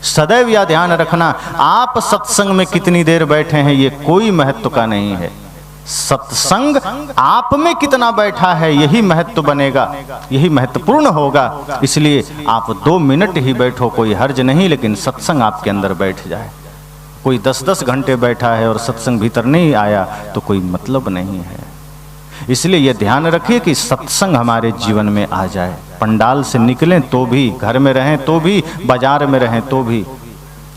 सदैव यह ध्यान रखना, आप सत्संग में कितनी देर बैठे हैं ये कोई महत्व का नहीं है, सत्संग आप में कितना बैठा है यही महत्व बनेगा, यही महत्वपूर्ण होगा। इसलिए आप 2 मिनट ही बैठो, कोई हर्ज नहीं, लेकिन सत्संग आपके अंदर बैठ जाए। कोई 10-10 घंटे बैठा है और सत्संग भीतर नहीं आया तो कोई मतलब नहीं है। इसलिए यह ध्यान रखिए कि सत्संग हमारे जीवन में आ जाए। पंडाल से निकलें तो भी, घर में रहें तो भी, बाजार में रहें तो भी,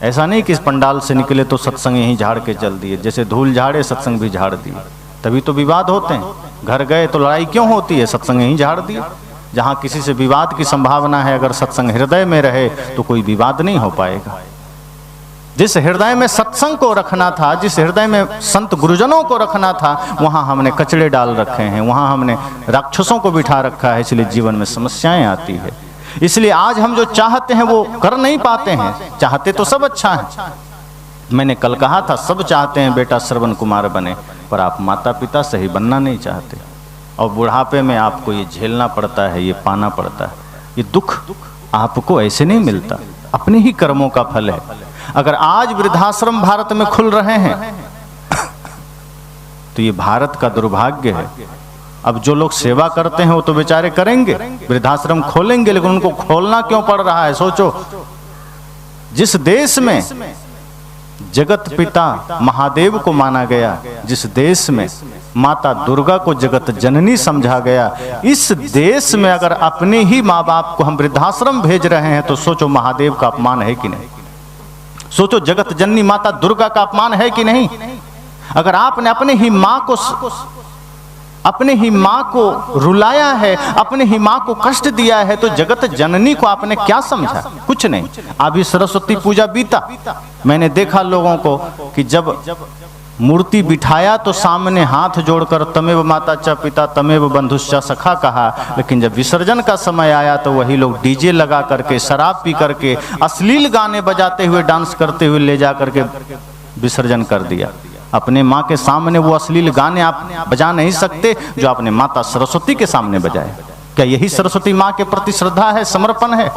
ऐसा नहीं कि इस पंडाल से निकले तो सत्संग यहीं झाड़ के चल दिए, जैसे धूल झाड़े सत्संग भी झाड़ दिए, तभी तो विवाद होते हैं। घर गए तो लड़ाई क्यों होती है, सत्संग यहीं झाड़ दिए। जहां किसी से विवाद की संभावना है, अगर सत्संग हृदय में रहे तो कोई विवाद नहीं हो पाएगा। जिस हृदय में सत्संग को रखना था, जिस हृदय में संत गुरुजनों को रखना था, वहां हमने कचड़े डाल रखे हैं, वहां हमने राक्षसों को बिठा रखा है, इसलिए जीवन में समस्याएं आती है। इसलिए आज हम जो चाहते हैं वो कर नहीं पाते हैं। चाहते तो सब अच्छा है, मैंने कल कहा था सब चाहते हैं बेटा श्रवण कुमार बने, पर आप माता पिता सही बनना नहीं चाहते, और बुढ़ापे में आपको ये झेलना पड़ता है, ये पाना पड़ता है। ये दुख आपको ऐसे नहीं मिलता, अपने ही कर्मों का फल है। अगर आज वृद्धाश्रम भारत में खुल रहे हैं तो ये भारत का दुर्भाग्य है। अब जो लोग सेवा करते हैं वो तो बेचारे करेंगे, वृद्धाश्रम खोलेंगे, लेकिन उनको खोलना क्यों पड़ रहा है सोचो। जिस देश में जगत पिता महादेव को माना गया, जिस देश में माता दुर्गा को जगत जननी समझा गया, इस देश में अगर अपने ही माँ बाप को हम वृद्धाश्रम भेज रहे हैं तो सोचो महादेव का अपमान है कि नहीं, सोचो जगत जननी माता दुर्गा का अपमान है कि नहीं। अगर आपने अपने ही माँ को रुलाया है, अपने ही माँ को कष्ट दिया है, तो जगत जननी को आपने क्या समझा, कुछ नहीं। अभी सरस्वती पूजा बीता, मैंने देखा लोगों को कि जब मूर्ति बिठाया तो सामने हाथ जोड़कर तमेव माता च पिता तमेव बंधुश्च सखा कहा, लेकिन जब विसर्जन का समय आया तो वही लोग डीजे लगा करके, शराब पी करके, अश्लील गाने बजाते हुए, डांस करते हुए ले जा करके विसर्जन कर दिया। अपने माँ के सामने वो अश्लील गाने आप बजा नहीं सकते जो आपने माता सरस्वती के सामने बजाए। क्या यही सरस्वती माँ के प्रति श्रद्धा है, समर्पण है?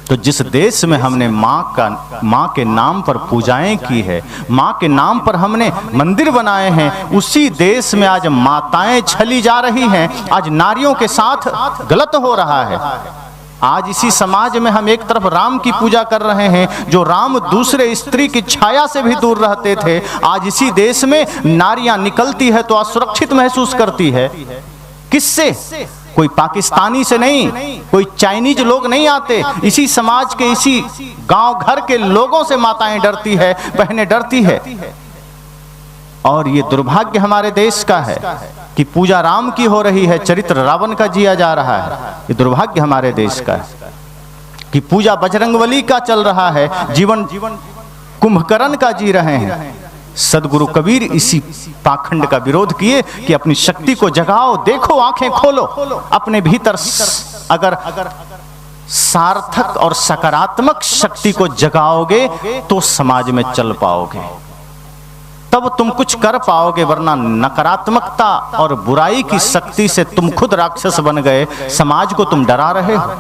तो जिस देश में हमने माँ के नाम पर पूजाएं की है, माँ के नाम पर हमने मंदिर बनाए हैं, उसी देश में आज माताएं छली जा रही हैं, आज नारियों के साथ गलत हो रहा है। आज इसी समाज में हम एक तरफ राम की पूजा कर रहे हैं, जो राम दूसरे स्त्री की छाया से भी दूर रहते थे, आज इसी देश में नारियां निकलती है तो असुरक्षित महसूस करती है। किससे? कोई पाकिस्तानी से नहीं, कोई चाइनीज लोग नहीं आते, इसी समाज के, इसी गांव घर के लोगों से माताएं डरती है, बहनें डरती है। और ये दुर्भाग्य हमारे देश का है कि पूजा राम की हो रही है, चरित्र रावण का जिया जा रहा है। ये दुर्भाग्य हमारे देश का है। कि पूजा बजरंगबली का चल रहा है, जीवन कुंभकर्ण का जी रहे हैं। सदगुरु कबीर इसी पाखंड का विरोध किए कि अपनी शक्ति को जगाओ, देखो, आंखें खोलो, अपने भीतर अगर सार्थक और सकारात्मक शक्ति को जगाओगे तो समाज में चल पाओगे, तब तुम कुछ कर पाओगे, वरना नकारात्मकता और बुराई की शक्ति से तुम खुद राक्षस बन गए, समाज को तुम डरा रहे हो।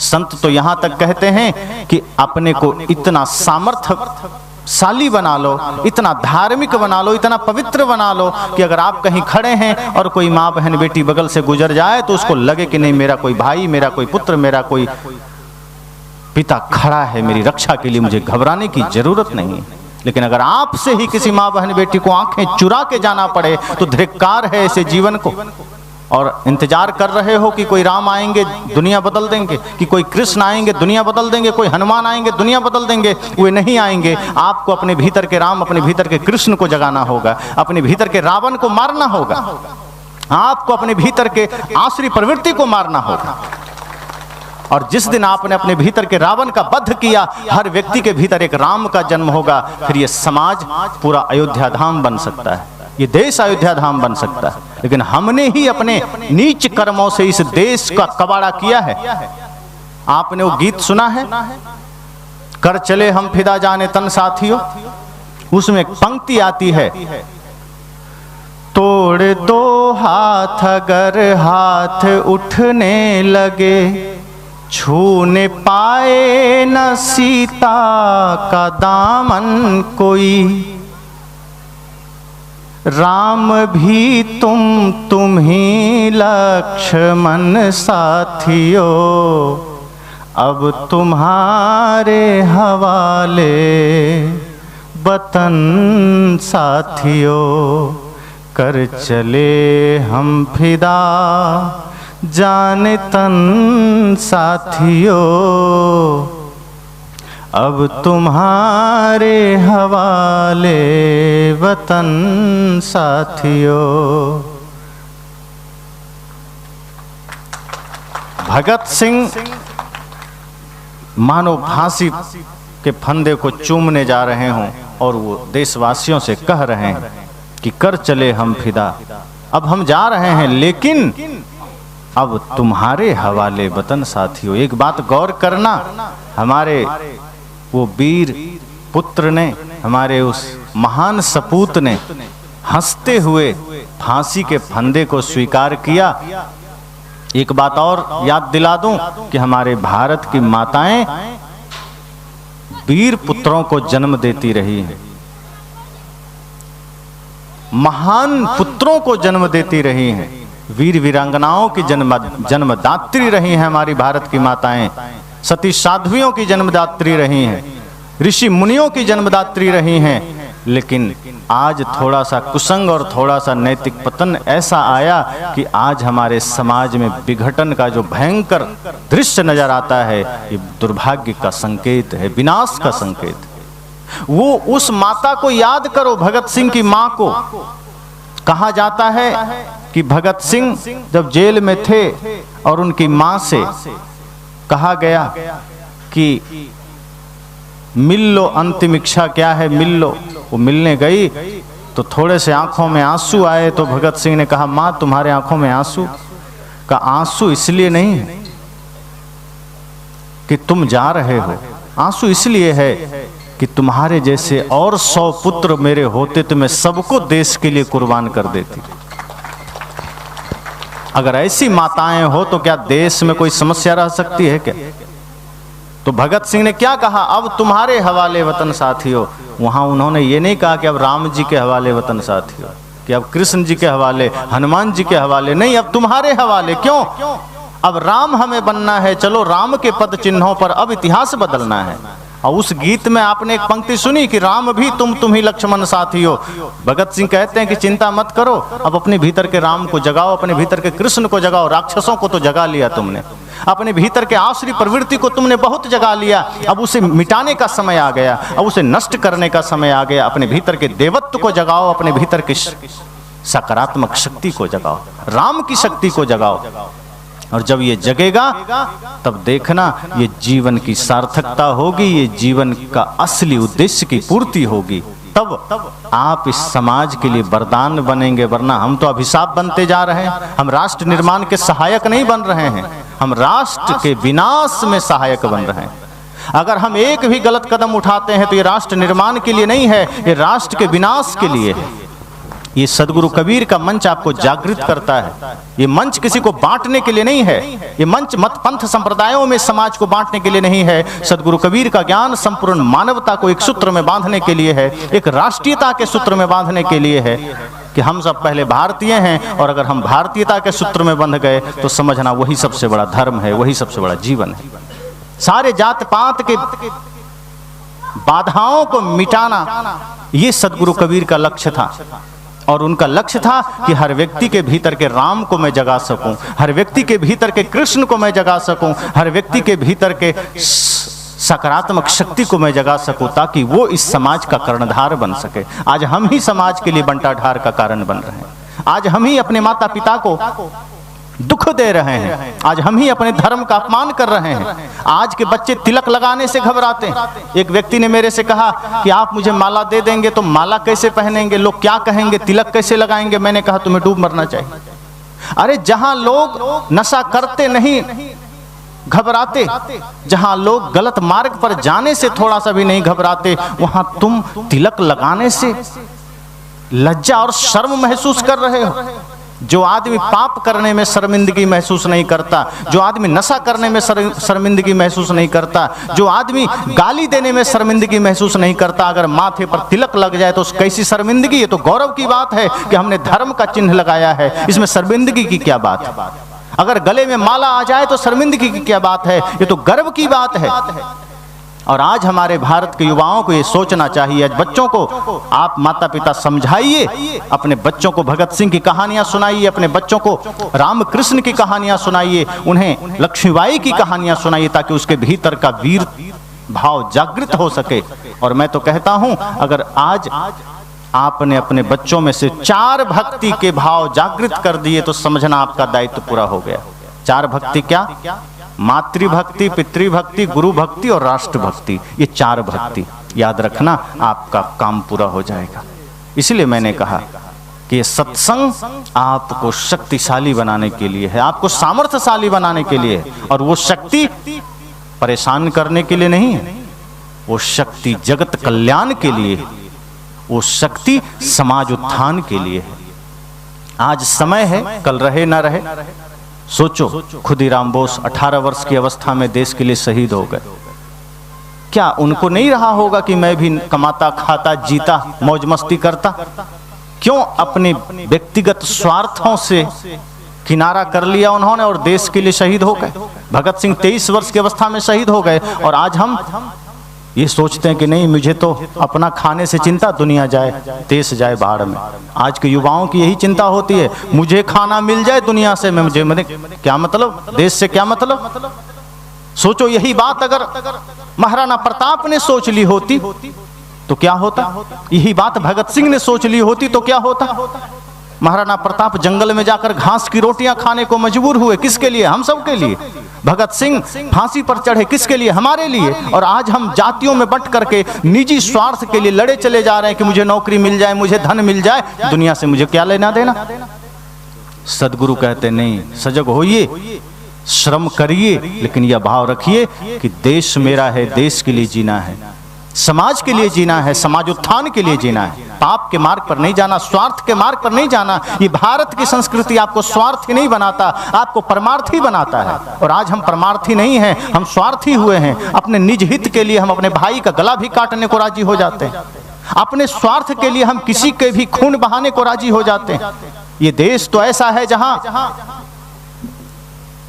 संत तो यहां तक कहते हैं कि अपने को इतना सामर्थ्यशाली बना लो, इतना धार्मिक बना लो, इतना पवित्र बना लो कि अगर आप कहीं खड़े हैं और कोई माँ बहन बेटी बगल से गुजर जाए तो उसको लगे कि नहीं, मेरा कोई भाई, मेरा कोई पुत्र, मेरा कोई पिता खड़ा है मेरी रक्षा के लिए, मुझे घबराने की जरूरत नहीं है। लेकिन अगर आपसे ही किसी माँ बहन बेटी को आंखें चुरा के जाना पड़े तो धिक्कार है ऐसे जीवन को। और इंतजार कर रहे हो कि कोई राम आएंगे दुनिया बदल देंगे, कि कोई कृष्ण आएंगे दुनिया बदल देंगे, कोई हनुमान आएंगे दुनिया बदल देंगे, वे नहीं आएंगे। आपको अपने भीतर के राम, अपने भीतर के कृष्ण को जगाना होगा, अपने भीतर के रावण को मारना होगा, आपको अपने भीतर के आसुरी प्रवृत्ति को मारना होगा। और जिस दिन आपने अपने भीतर के रावण का वध किया, हर व्यक्ति के भीतर एक राम का जन्म होगा। फिर ये समाज पूरा अयोध्या धाम बन सकता है, ये देश अयोध्या धाम बन सकता है। लेकिन हमने ही अपने नीच कर्मों से इस देश का कबाड़ा किया है। आपने वो गीत सुना है, कर चले हम फिदा जाने तन साथियों, उसमें एक पंक्ति आती है, तोड़ दो हाथ अगर हाथ उठने लगे, छूने पाए न सीता का दामन कोई, राम भी तुम ही लक्ष्मण साथियों, अब तुम्हारे हवाले वतन साथियों, कर चले हम फिदा जाने तन साथियों, अब तुम्हारे हवाले वतन साथियों। भगत सिंह मानो फांसी के फंदे को चूमने जा रहे हों और वो देशवासियों से कह रहे हैं कि कर चले हम फिदा, अब हम जा रहे हैं लेकिन अब तुम्हारे हवाले वतन साथियों। एक बात गौर करना, हमारे वो वीर पुत्र ने, हमारे उस महान सपूत ने हंसते हुए फांसी के फंदे को स्वीकार किया। एक बात और याद दिला दूं कि हमारे भारत की माताएं वीर पुत्रों को जन्म देती रही हैं, महान पुत्रों को जन्म देती रही हैं, वीर वीरांगनाओं की जन्मदात्री रही हैं हमारी भारत की माताएं, सती साध्वियों की जन्मदात्री रही हैं, ऋषि मुनियों की जन्मदात्री रही हैं। लेकिन आज थोड़ा सा कुसंग और थोड़ा सा नैतिक पतन ऐसा आया कि आज हमारे समाज में विघटन का जो भयंकर दृश्य नजर आता है, ये दुर्भाग्य का संकेत है, विनाश का संकेत। वो उस माता को याद करो, भगत सिंह की मां को। कहा जाता है कि भगत सिंह जब जेल में थे और उनकी मां से कहा गया कि मिल लो, अंतिम इच्छा क्या है, मिल लो। वो मिलने गई तो थोड़े से आंखों में आंसू आए तो भगत सिंह ने कहा, मां तुम्हारे आंखों में आंसू? का आंसू इसलिए नहीं है कि तुम जा रहे हो, आंसू इसलिए है कि तुम्हारे जैसे और 100 पुत्र मेरे होते तो मैं सबको देश के लिए कुर्बान कर देती। अगर ऐसी माताएं हो तो क्या देश में कोई समस्या रह सकती है क्या? तो भगत सिंह ने क्या कहा, अब तुम्हारे हवाले वतन साथियों। वहां उन्होंने ये नहीं कहा कि अब राम जी के हवाले वतन साथियों, कि अब कृष्ण जी के हवाले, हनुमान जी के हवाले, नहीं, अब तुम्हारे हवाले। क्यों? अब राम हमें बनना है, चलो राम के पद चिन्हों पर अब इतिहास बदलना है। और उस गीत में आपने एक पंक्ति सुनी कि राम भी तुम ही लक्ष्मण साथियों। भगत सिंह कहते हैं कि चिंता मत करो, अब अपने भीतर के राम को जगाओ, अपने भीतर के कृष्ण को जगाओ। राक्षसों को तो जगा लिया तुमने, अपने भीतर के आसुरी प्रवृत्ति को तुमने बहुत जगा लिया, अब उसे मिटाने का समय आ गया, अब उसे नष्ट करने का समय आ गया। अपने भीतर के देवत्व को जगाओ, अपने भीतर के सकारात्मक शक्ति को जगाओ, राम की शक्ति को जगाओ। और जब ये जगेगा तब देखना ये जीवन की सार्थकता होगी, ये जीवन का असली उद्देश्य की पूर्ति होगी। तब आप इस समाज के लिए वरदान बनेंगे, वरना हम तो अभिशाप बनते जा रहे हैं। हम राष्ट्र निर्माण के सहायक नहीं बन रहे हैं, हम राष्ट्र के विनाश में सहायक बन रहे हैं। अगर हम एक भी गलत कदम उठाते हैं तो ये राष्ट्र निर्माण के लिए नहीं है, ये राष्ट्र के विनाश के लिए है। ये सदगुरु कबीर का मंच आपको जागृत करता है। ये मंच किसी को बांटने के लिए नहीं है, ये मंच मत पंथ संप्रदायों में समाज को बांटने के लिए नहीं है। सदगुरु कबीर का ज्ञान संपूर्ण मानवता को एक सूत्र में बांधने के लिए है, एक राष्ट्रीयता के सूत्र में बांधने के लिए है कि हम सब पहले भारतीय हैं, और अगर हम भारतीयता के सूत्र में बंध गए तो समझना वही सबसे बड़ा धर्म है, वही सबसे बड़ा जीवन है। सारे जात पात के बाधाओं को मिटाना ये सदगुरु कबीर का लक्ष्य था। और उनका लक्ष्य था कि हर व्यक्ति के भीतर के राम को मैं जगा सकूं, हर व्यक्ति के भीतर के कृष्ण को मैं जगा सकूं, हर व्यक्ति के भीतर के सकारात्मक शक्ति को मैं जगा सकूं, ताकि वो इस समाज का कर्णधार बन सके। आज हम ही समाज के लिए बंटाढार का कारण बन रहे हैं, आज हम ही अपने माता पिता को दुख दे रहे हैं, आज हम ही अपने धर्म का अपमान कर रहे हैं। आज के बच्चे तिलक लगाने से घबराते हैं। एक व्यक्ति ने मेरे से कहा कि आप मुझे माला दे देंगे तो माला कैसे पहनेंगे, लोग क्या कहेंगे, तिलक कैसे लगाएंगे। मैंने कहा तुम्हें डूब मरना चाहिए। अरे जहां लोग नशा करते नहीं घबराते, जहां लोग गलत मार्ग पर जाने से थोड़ा सा भी नहीं घबराते, वहां तुम तिलक लगाने से लज्जा और शर्म महसूस कर रहे हो। जो आदमी पाप करने में शर्मिंदगी महसूस नहीं करता, जो आदमी नशा करने में शर्मिंदगी महसूस नहीं करता, जो आदमी गाली देने में शर्मिंदगी महसूस नहीं करता, अगर माथे पर तिलक लग जाए तो कैसी शर्मिंदगी। ये तो गौरव की बात है कि हमने धर्म का चिन्ह लगाया है, इसमें शर्मिंदगी की क्या बात है। अगर गले में माला आ जाए तो शर्मिंदगी की क्या बात है, ये तो गर्व की बात है। और आज हमारे भारत के युवाओं को ये सोचना चाहिए। आज बच्चों को आप माता पिता समझाइए, अपने बच्चों को भगत सिंह की कहानियां सुनाइए, अपने बच्चों को रामकृष्ण की कहानियां सुनाइए, उन्हें लक्ष्मीबाई की कहानियां सुनाइए, ताकि उसके भीतर का वीर भाव जागृत हो सके। और मैं तो कहता हूं, अगर आज आपने अपने बच्चों में से 4 भक्ति के भाव जागृत कर दिए तो समझना आपका दायित्व पूरा हो गया। 4 भक्ति क्या? मातृभक्ति, पितृभक्ति, गुरु भक्ति और राष्ट्र भक्ति। ये 4 भक्ति याद रखना, आपका काम पूरा हो जाएगा। इसलिए मैंने कहा कि ये सत्संग आपको शक्तिशाली बनाने के लिए है, आपको सामर्थ्यशाली बनाने के लिए है। और वो शक्ति परेशान करने के लिए नहीं है, वो शक्ति जगत कल्याण के लिए है, वो शक्ति समाज उत्थान के लिए है। आज समय है, कल रहे ना रहे। सोचो, खुदीराम बोस 18 वर्ष की अवस्था में देश के लिए शहीद हो गए। क्या उनको नहीं रहा होगा कि मैं भी कमाता, खाता, जीता, मौज मस्ती करता? क्यों अपने व्यक्तिगत स्वार्थों से किनारा कर लिया उन्होंने और देश के लिए शहीद हो गए? भगत सिंह 23 वर्ष की अवस्था में शहीद हो गए, और आज हम ये सोचते हैं कि नहीं, मुझे तो अपना खाने से चिंता, दुनिया जाए, देश जाए बाहर में। आज के युवाओं की यही चिंता होती है, मुझे खाना मिल जाए दुनिया से, मुझे क्या मतलब, देश से क्या मतलब। सोचो, यही बात अगर महाराणा प्रताप ने सोच ली होती तो क्या होता? यही बात भगत सिंह ने सोच ली होती तो क्या होता? महाराणा प्रताप जंगल में जाकर घास की रोटियां खाने को मजबूर हुए, किसके लिए? हम सब के लिए। भगत सिंह फांसी पर चढ़े, किसके लिए? हमारे लिए। और आज हम जातियों में बंट करके निजी स्वार्थ के लिए लड़े चले जा रहे हैं कि मुझे नौकरी मिल जाए, मुझे धन मिल जाए, दुनिया से मुझे क्या लेना देना। सदगुरु कहते नहीं, सजग होइए, श्रम करिए, लेकिन यह भाव रखिए कि देश मेरा है, देश के लिए जीना है, समाज के लिए जीना है, समाज उत्थान के लिए जीना है। पाप के मार्ग पर नहीं जाना, स्वार्थ के मार्ग पर नहीं जाना। ये भारत की संस्कृति आपको स्वार्थी नहीं बनाता, आपको परमार्थी बनाता है। और आज हम परमार्थी नहीं हैं, हम स्वार्थी हुए हैं। अपने निज हित के लिए हम अपने भाई का गला भी काटने को राजी हो जाते हैं, अपने स्वार्थ के लिए हम किसी के भी खून बहाने को राजी हो जाते हैं। ये देश तो ऐसा है जहां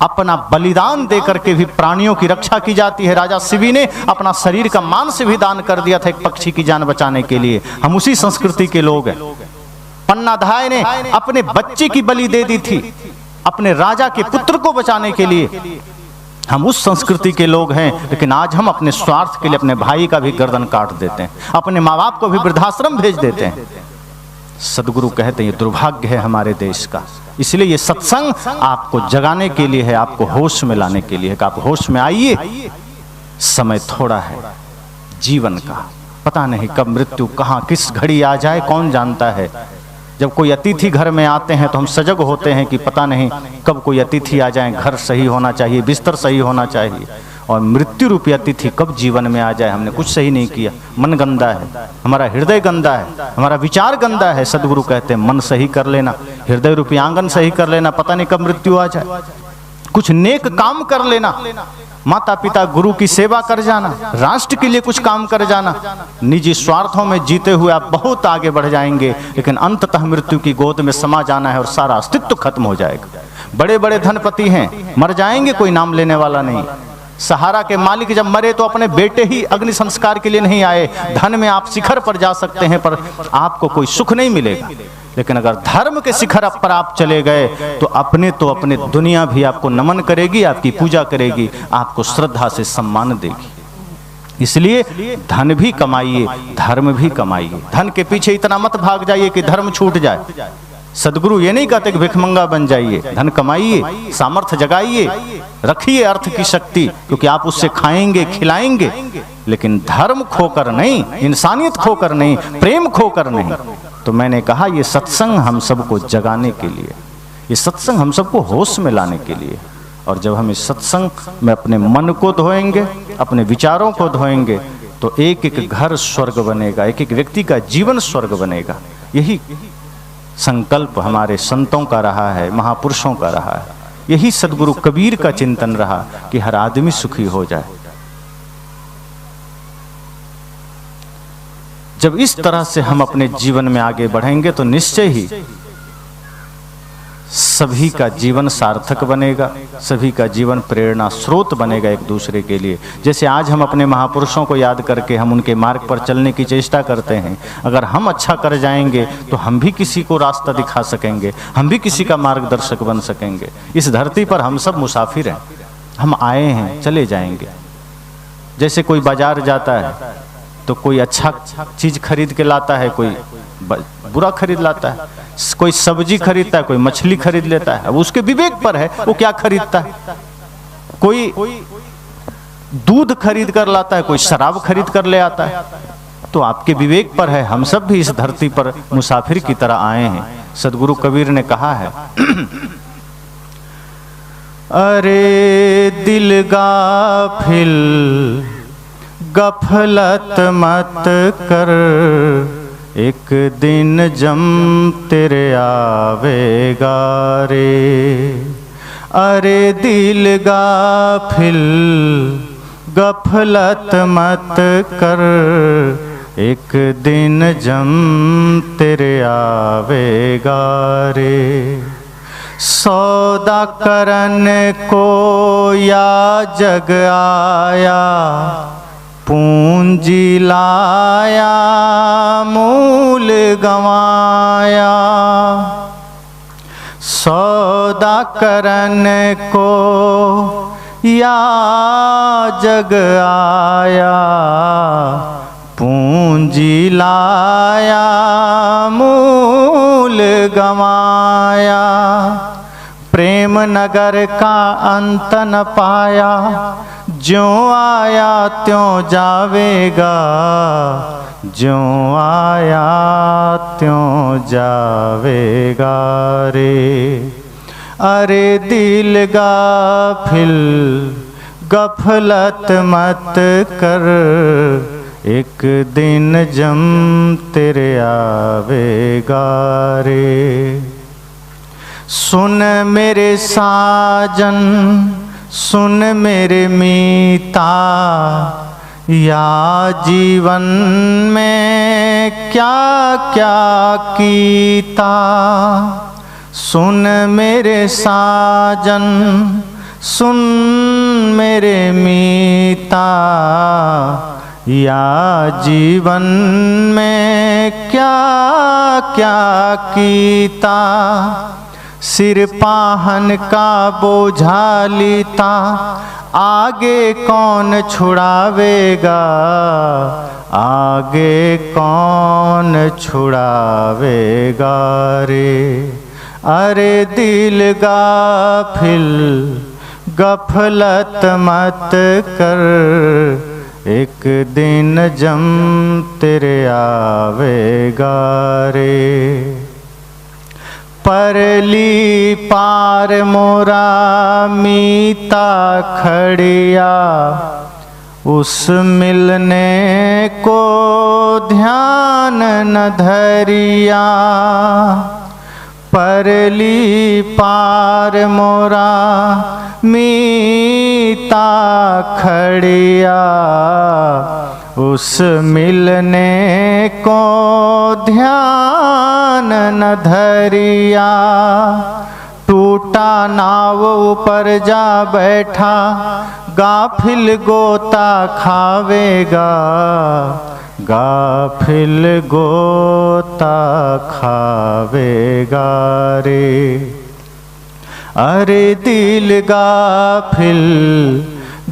अपना बलिदान देकर के भी प्राणियों की रक्षा की जाती है। राजा शिवी ने अपना शरीर का मांस भी दान कर दिया था एक पक्षी की जान बचाने के लिए। हम उसी संस्कृति के लोग हैं। पन्नाधाय ने अपने बच्चे की बलि दे दी थी अपने राजा के पुत्र को बचाने के लिए। हम उस संस्कृति के लोग हैं, लेकिन आज हम अपने स्वार्थ के लिए अपने भाई का भी गर्दन काट देते हैं, अपने माँ बाप को भी वृद्धाश्रम भेज देते हैं। सदगुरु कहते हैं ये दुर्भाग्य है हमारे देश का। इसलिए ये सत्संग आपको जगाने के लिए है, आपको होश में लाने के लिए है कि आप होश में आइए। समय थोड़ा है जीवन का, पता नहीं कब मृत्यु कहाँ किस घड़ी आ जाए, कौन जानता है। जब कोई अतिथि घर में आते हैं तो हम सजग होते हैं कि पता नहीं कब कोई अतिथि आ जाए, घर सही होना चाहिए, बिस्तर सही होना चाहिए। और मृत्यु रूपी अतिथि कब जीवन में आ जाए, हमने कुछ सही नहीं किया, मन गंदा है, हमारा हृदय गंदा है, हमारा विचार गंदा है। सदगुरु कहते हैं मन सही कर लेना, हृदय रूपी आंगन सही कर लेना, पता नहीं कब मृत्यु आ जाए। कुछ नेक काम कर लेना, माता पिता गुरु की सेवा कर जाना, राष्ट्र के लिए कुछ काम कर जाना। निजी स्वार्थों में जीते हुए आप बहुत आगे बढ़ जाएंगे, लेकिन अंततः मृत्यु की गोद में समा जाना है और सारा अस्तित्व खत्म हो जाएगा। बड़े बड़े धनपति हैं, मर जाएंगे, कोई नाम लेने वाला नहीं। सहारा के मालिक जब मरे तो अपने बेटे ही अग्नि संस्कार के लिए नहीं आए। धन में आप शिखर पर जा सकते हैं पर आपको कोई सुख नहीं मिलेगा, लेकिन अगर धर्म के शिखर पर आप चले गए तो अपने दुनिया भी आपको नमन करेगी, आपकी पूजा करेगी, आपको श्रद्धा से सम्मान देगी। इसलिए धन भी कमाइए, धर्म भी कमाइए। धन के पीछे इतना मत भाग जाइए कि धर्म छूट जाए। सदगुरु ये नहीं कहते कि भिखमंगा बन जाइए। धन कमाइए, सामर्थ्य जगाइए, रखिए अर्थ की शक्ति, क्योंकि आप उससे खाएंगे खिलाएंगे, लेकिन धर्म खोकर नहीं, इंसानियत खोकर नहीं, प्रेम खोकर नहीं। तो मैंने कहा ये सत्संग हम सबको जगाने के लिए, ये सत्संग हम सबको होश में लाने के लिए। और जब हम इस सत्संग में अपने मन को धोएंगे, अपने विचारों को धोएंगे, तो एक एक घर स्वर्ग बनेगा, एक एक व्यक्ति का जीवन स्वर्ग बनेगा। यही संकल्प हमारे संतों का रहा है, महापुरुषों का रहा है। यही सदगुरु कबीर का चिंतन रहा कि हर आदमी सुखी हो जाए। जब इस तरह से हम अपने जीवन में आगे बढ़ेंगे तो निश्चय ही सभी का जीवन सार्थक बनेगा, सभी का जीवन प्रेरणा स्रोत बनेगा एक दूसरे के लिए। जैसे आज हम अपने महापुरुषों को याद करके हम उनके मार्ग पर चलने की चेष्टा करते हैं। अगर हम अच्छा कर जाएंगे तो हम भी किसी को रास्ता दिखा सकेंगे, हम भी किसी का मार्गदर्शक बन सकेंगे। इस धरती पर हम सब मुसाफिर हैं, हम आए हैं, चले जाएंगे। जैसे कोई बाजार जाता है तो कोई अच्छा चीज खरीद के लाता है, कोई बुरा खरीद लाता है, कोई सब्जी खरीदता है, कोई मछली खरीद लेता है। अब उसके विवेक पर है वो क्या खरीदता है। कोई दूध खरीद कर लाता है, कोई शराब खरीद कर ले आता है। तो आपके विवेक पर है। हम सब भी इस धरती पर मुसाफिर की तरह आए हैं। सदगुरु कबीर ने कहा है अरे दिल गाफिल गफलत मत कर, एक दिन जम तेरे आवेगा रे। अरे दिल गाफिल गफलत मत कर, एक दिन जम तेरे आवेगा रे। सौदा करन को या जग आया, पूंजी लाया मूल गंवाया। सौदा करन को या जग आया, पूंजी लाया मूल गंवाया। प्रेम नगर का अंत न पाया, ज्यों आया त्यों जावेगा, ज्यों आया त्यों जावेगा रे। अरे दिल गाफिल गफलत मत कर, एक दिन जम तेरे आवेगा रे। सुन मेरे साजन सुन मेरे मीता, या जीवन में क्या क्या कीता। सुन मेरे साजन सुन मेरे मीता, या जीवन में क्या क्या कीता। सिर पाहन का बोझा लीता, आगे कौन छुड़ावेगा, आगे कौन छुड़ावेगा रे। अरे दिल गाफिल गफलत मत कर, एक दिन जम तेरे आवेगा रे। परली पार मोरा मीता खड़िया, उस मिलने को ध्यान न धरिया। परली पार मोरा मीता खड़िया, उस मिलने को ध्यान न धरिया। टूटा नाव ऊपर जा बैठा, गाफिल गोता खावेगा, गाफिल गोता खावेगा रे। अरे दिल गाफिल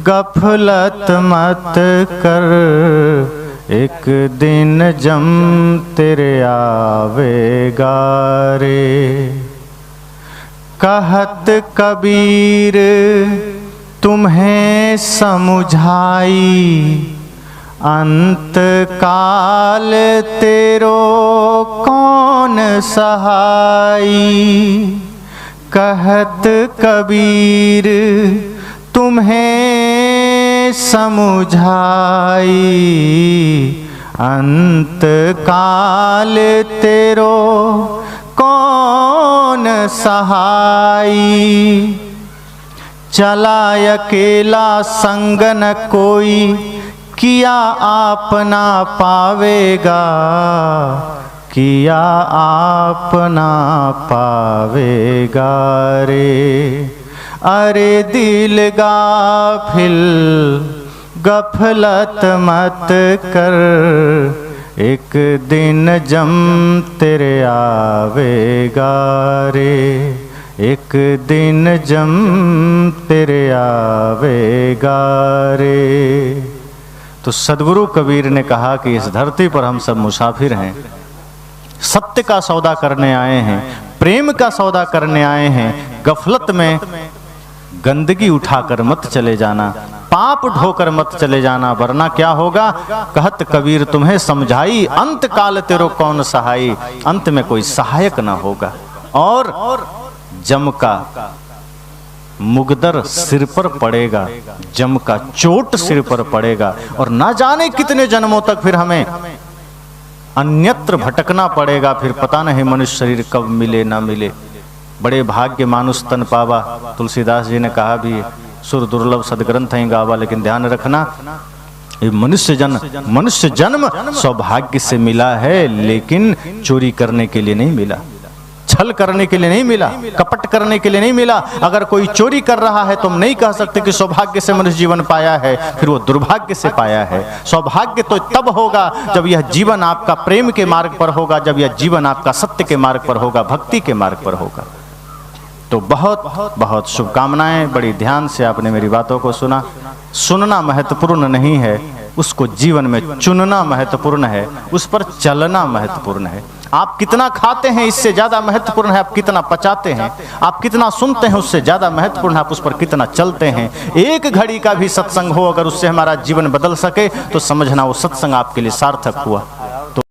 गफलत मत कर, एक दिन जम तेरे आवेगा रे। कहत कबीर तुम्हें समुझाई, अंत काल तेरो कौन सहाई। कहत कबीर तुम्हें समझाई, अंत काल तेरो कौन सहाई। चला अकेला संग न कोई, किया आपना पावेगा, किया आपना पावेगा रे। अरे दिल गाफिल गफलत मत कर, एक दिन जम तेरे आवेगा रे। एक दिन जम तेरे आवेगा रे। तो सद्गुरु कबीर ने कहा कि इस धरती पर हम सब मुसाफिर हैं, सत्य का सौदा करने आए हैं, प्रेम का सौदा करने आए हैं। गफलत में गंदगी उठाकर मत चले जाना, पाप ढोकर मत चले जाना, वरना क्या होगा। कहत कबीर तुम्हें समझाई, अंत काल तेरो कौन सहाई। अंत में कोई सहायक ना होगा और जम का मुगदर सिर पर पड़ेगा, जम का चोट सिर पर पड़ेगा और ना जाने कितने जन्मों तक फिर हमें अन्यत्र भटकना पड़ेगा। फिर पता नहीं मनुष्य शरीर कब मिले ना मिले। बड़े भाग्य मानुष तन पावा, तुलसीदास जी ने कहा भी, सुर दुर्लभ सदग्रंथ है गावा। लेकिन ध्यान रखना, ये मनुष्य जन्म सौभाग्य से मिला है, लेकिन चोरी करने के लिए नहीं मिला, छल करने के लिए नहीं मिला, कपट करने के लिए नहीं मिला। अगर कोई चोरी कर रहा है तो हम नहीं कह सकते कि सौभाग्य से मनुष्य जीवन पाया है, फिर वो दुर्भाग्य से पाया है। सौभाग्य तो तब होगा जब यह जीवन आपका प्रेम के मार्ग पर होगा, जब यह जीवन आपका सत्य के मार्ग पर होगा, भक्ति के मार्ग पर होगा। तो बहुत बहुत शुभकामनाएं। बड़ी ध्यान से आपने मेरी बातों को सुना। सुनना महत्वपूर्ण नहीं है, उसको जीवन में चुनना महत्वपूर्ण है, उस पर चलना महत्वपूर्ण है। आप कितना खाते हैं इससे ज्यादा महत्वपूर्ण है आप कितना पचाते हैं। आप कितना सुनते हैं उससे ज्यादा महत्वपूर्ण है आप उस पर कितना चलते हैं। एक घड़ी का भी सत्संग हो, अगर उससे हमारा जीवन बदल सके तो समझना वो सत्संग आपके लिए सार्थक हुआ।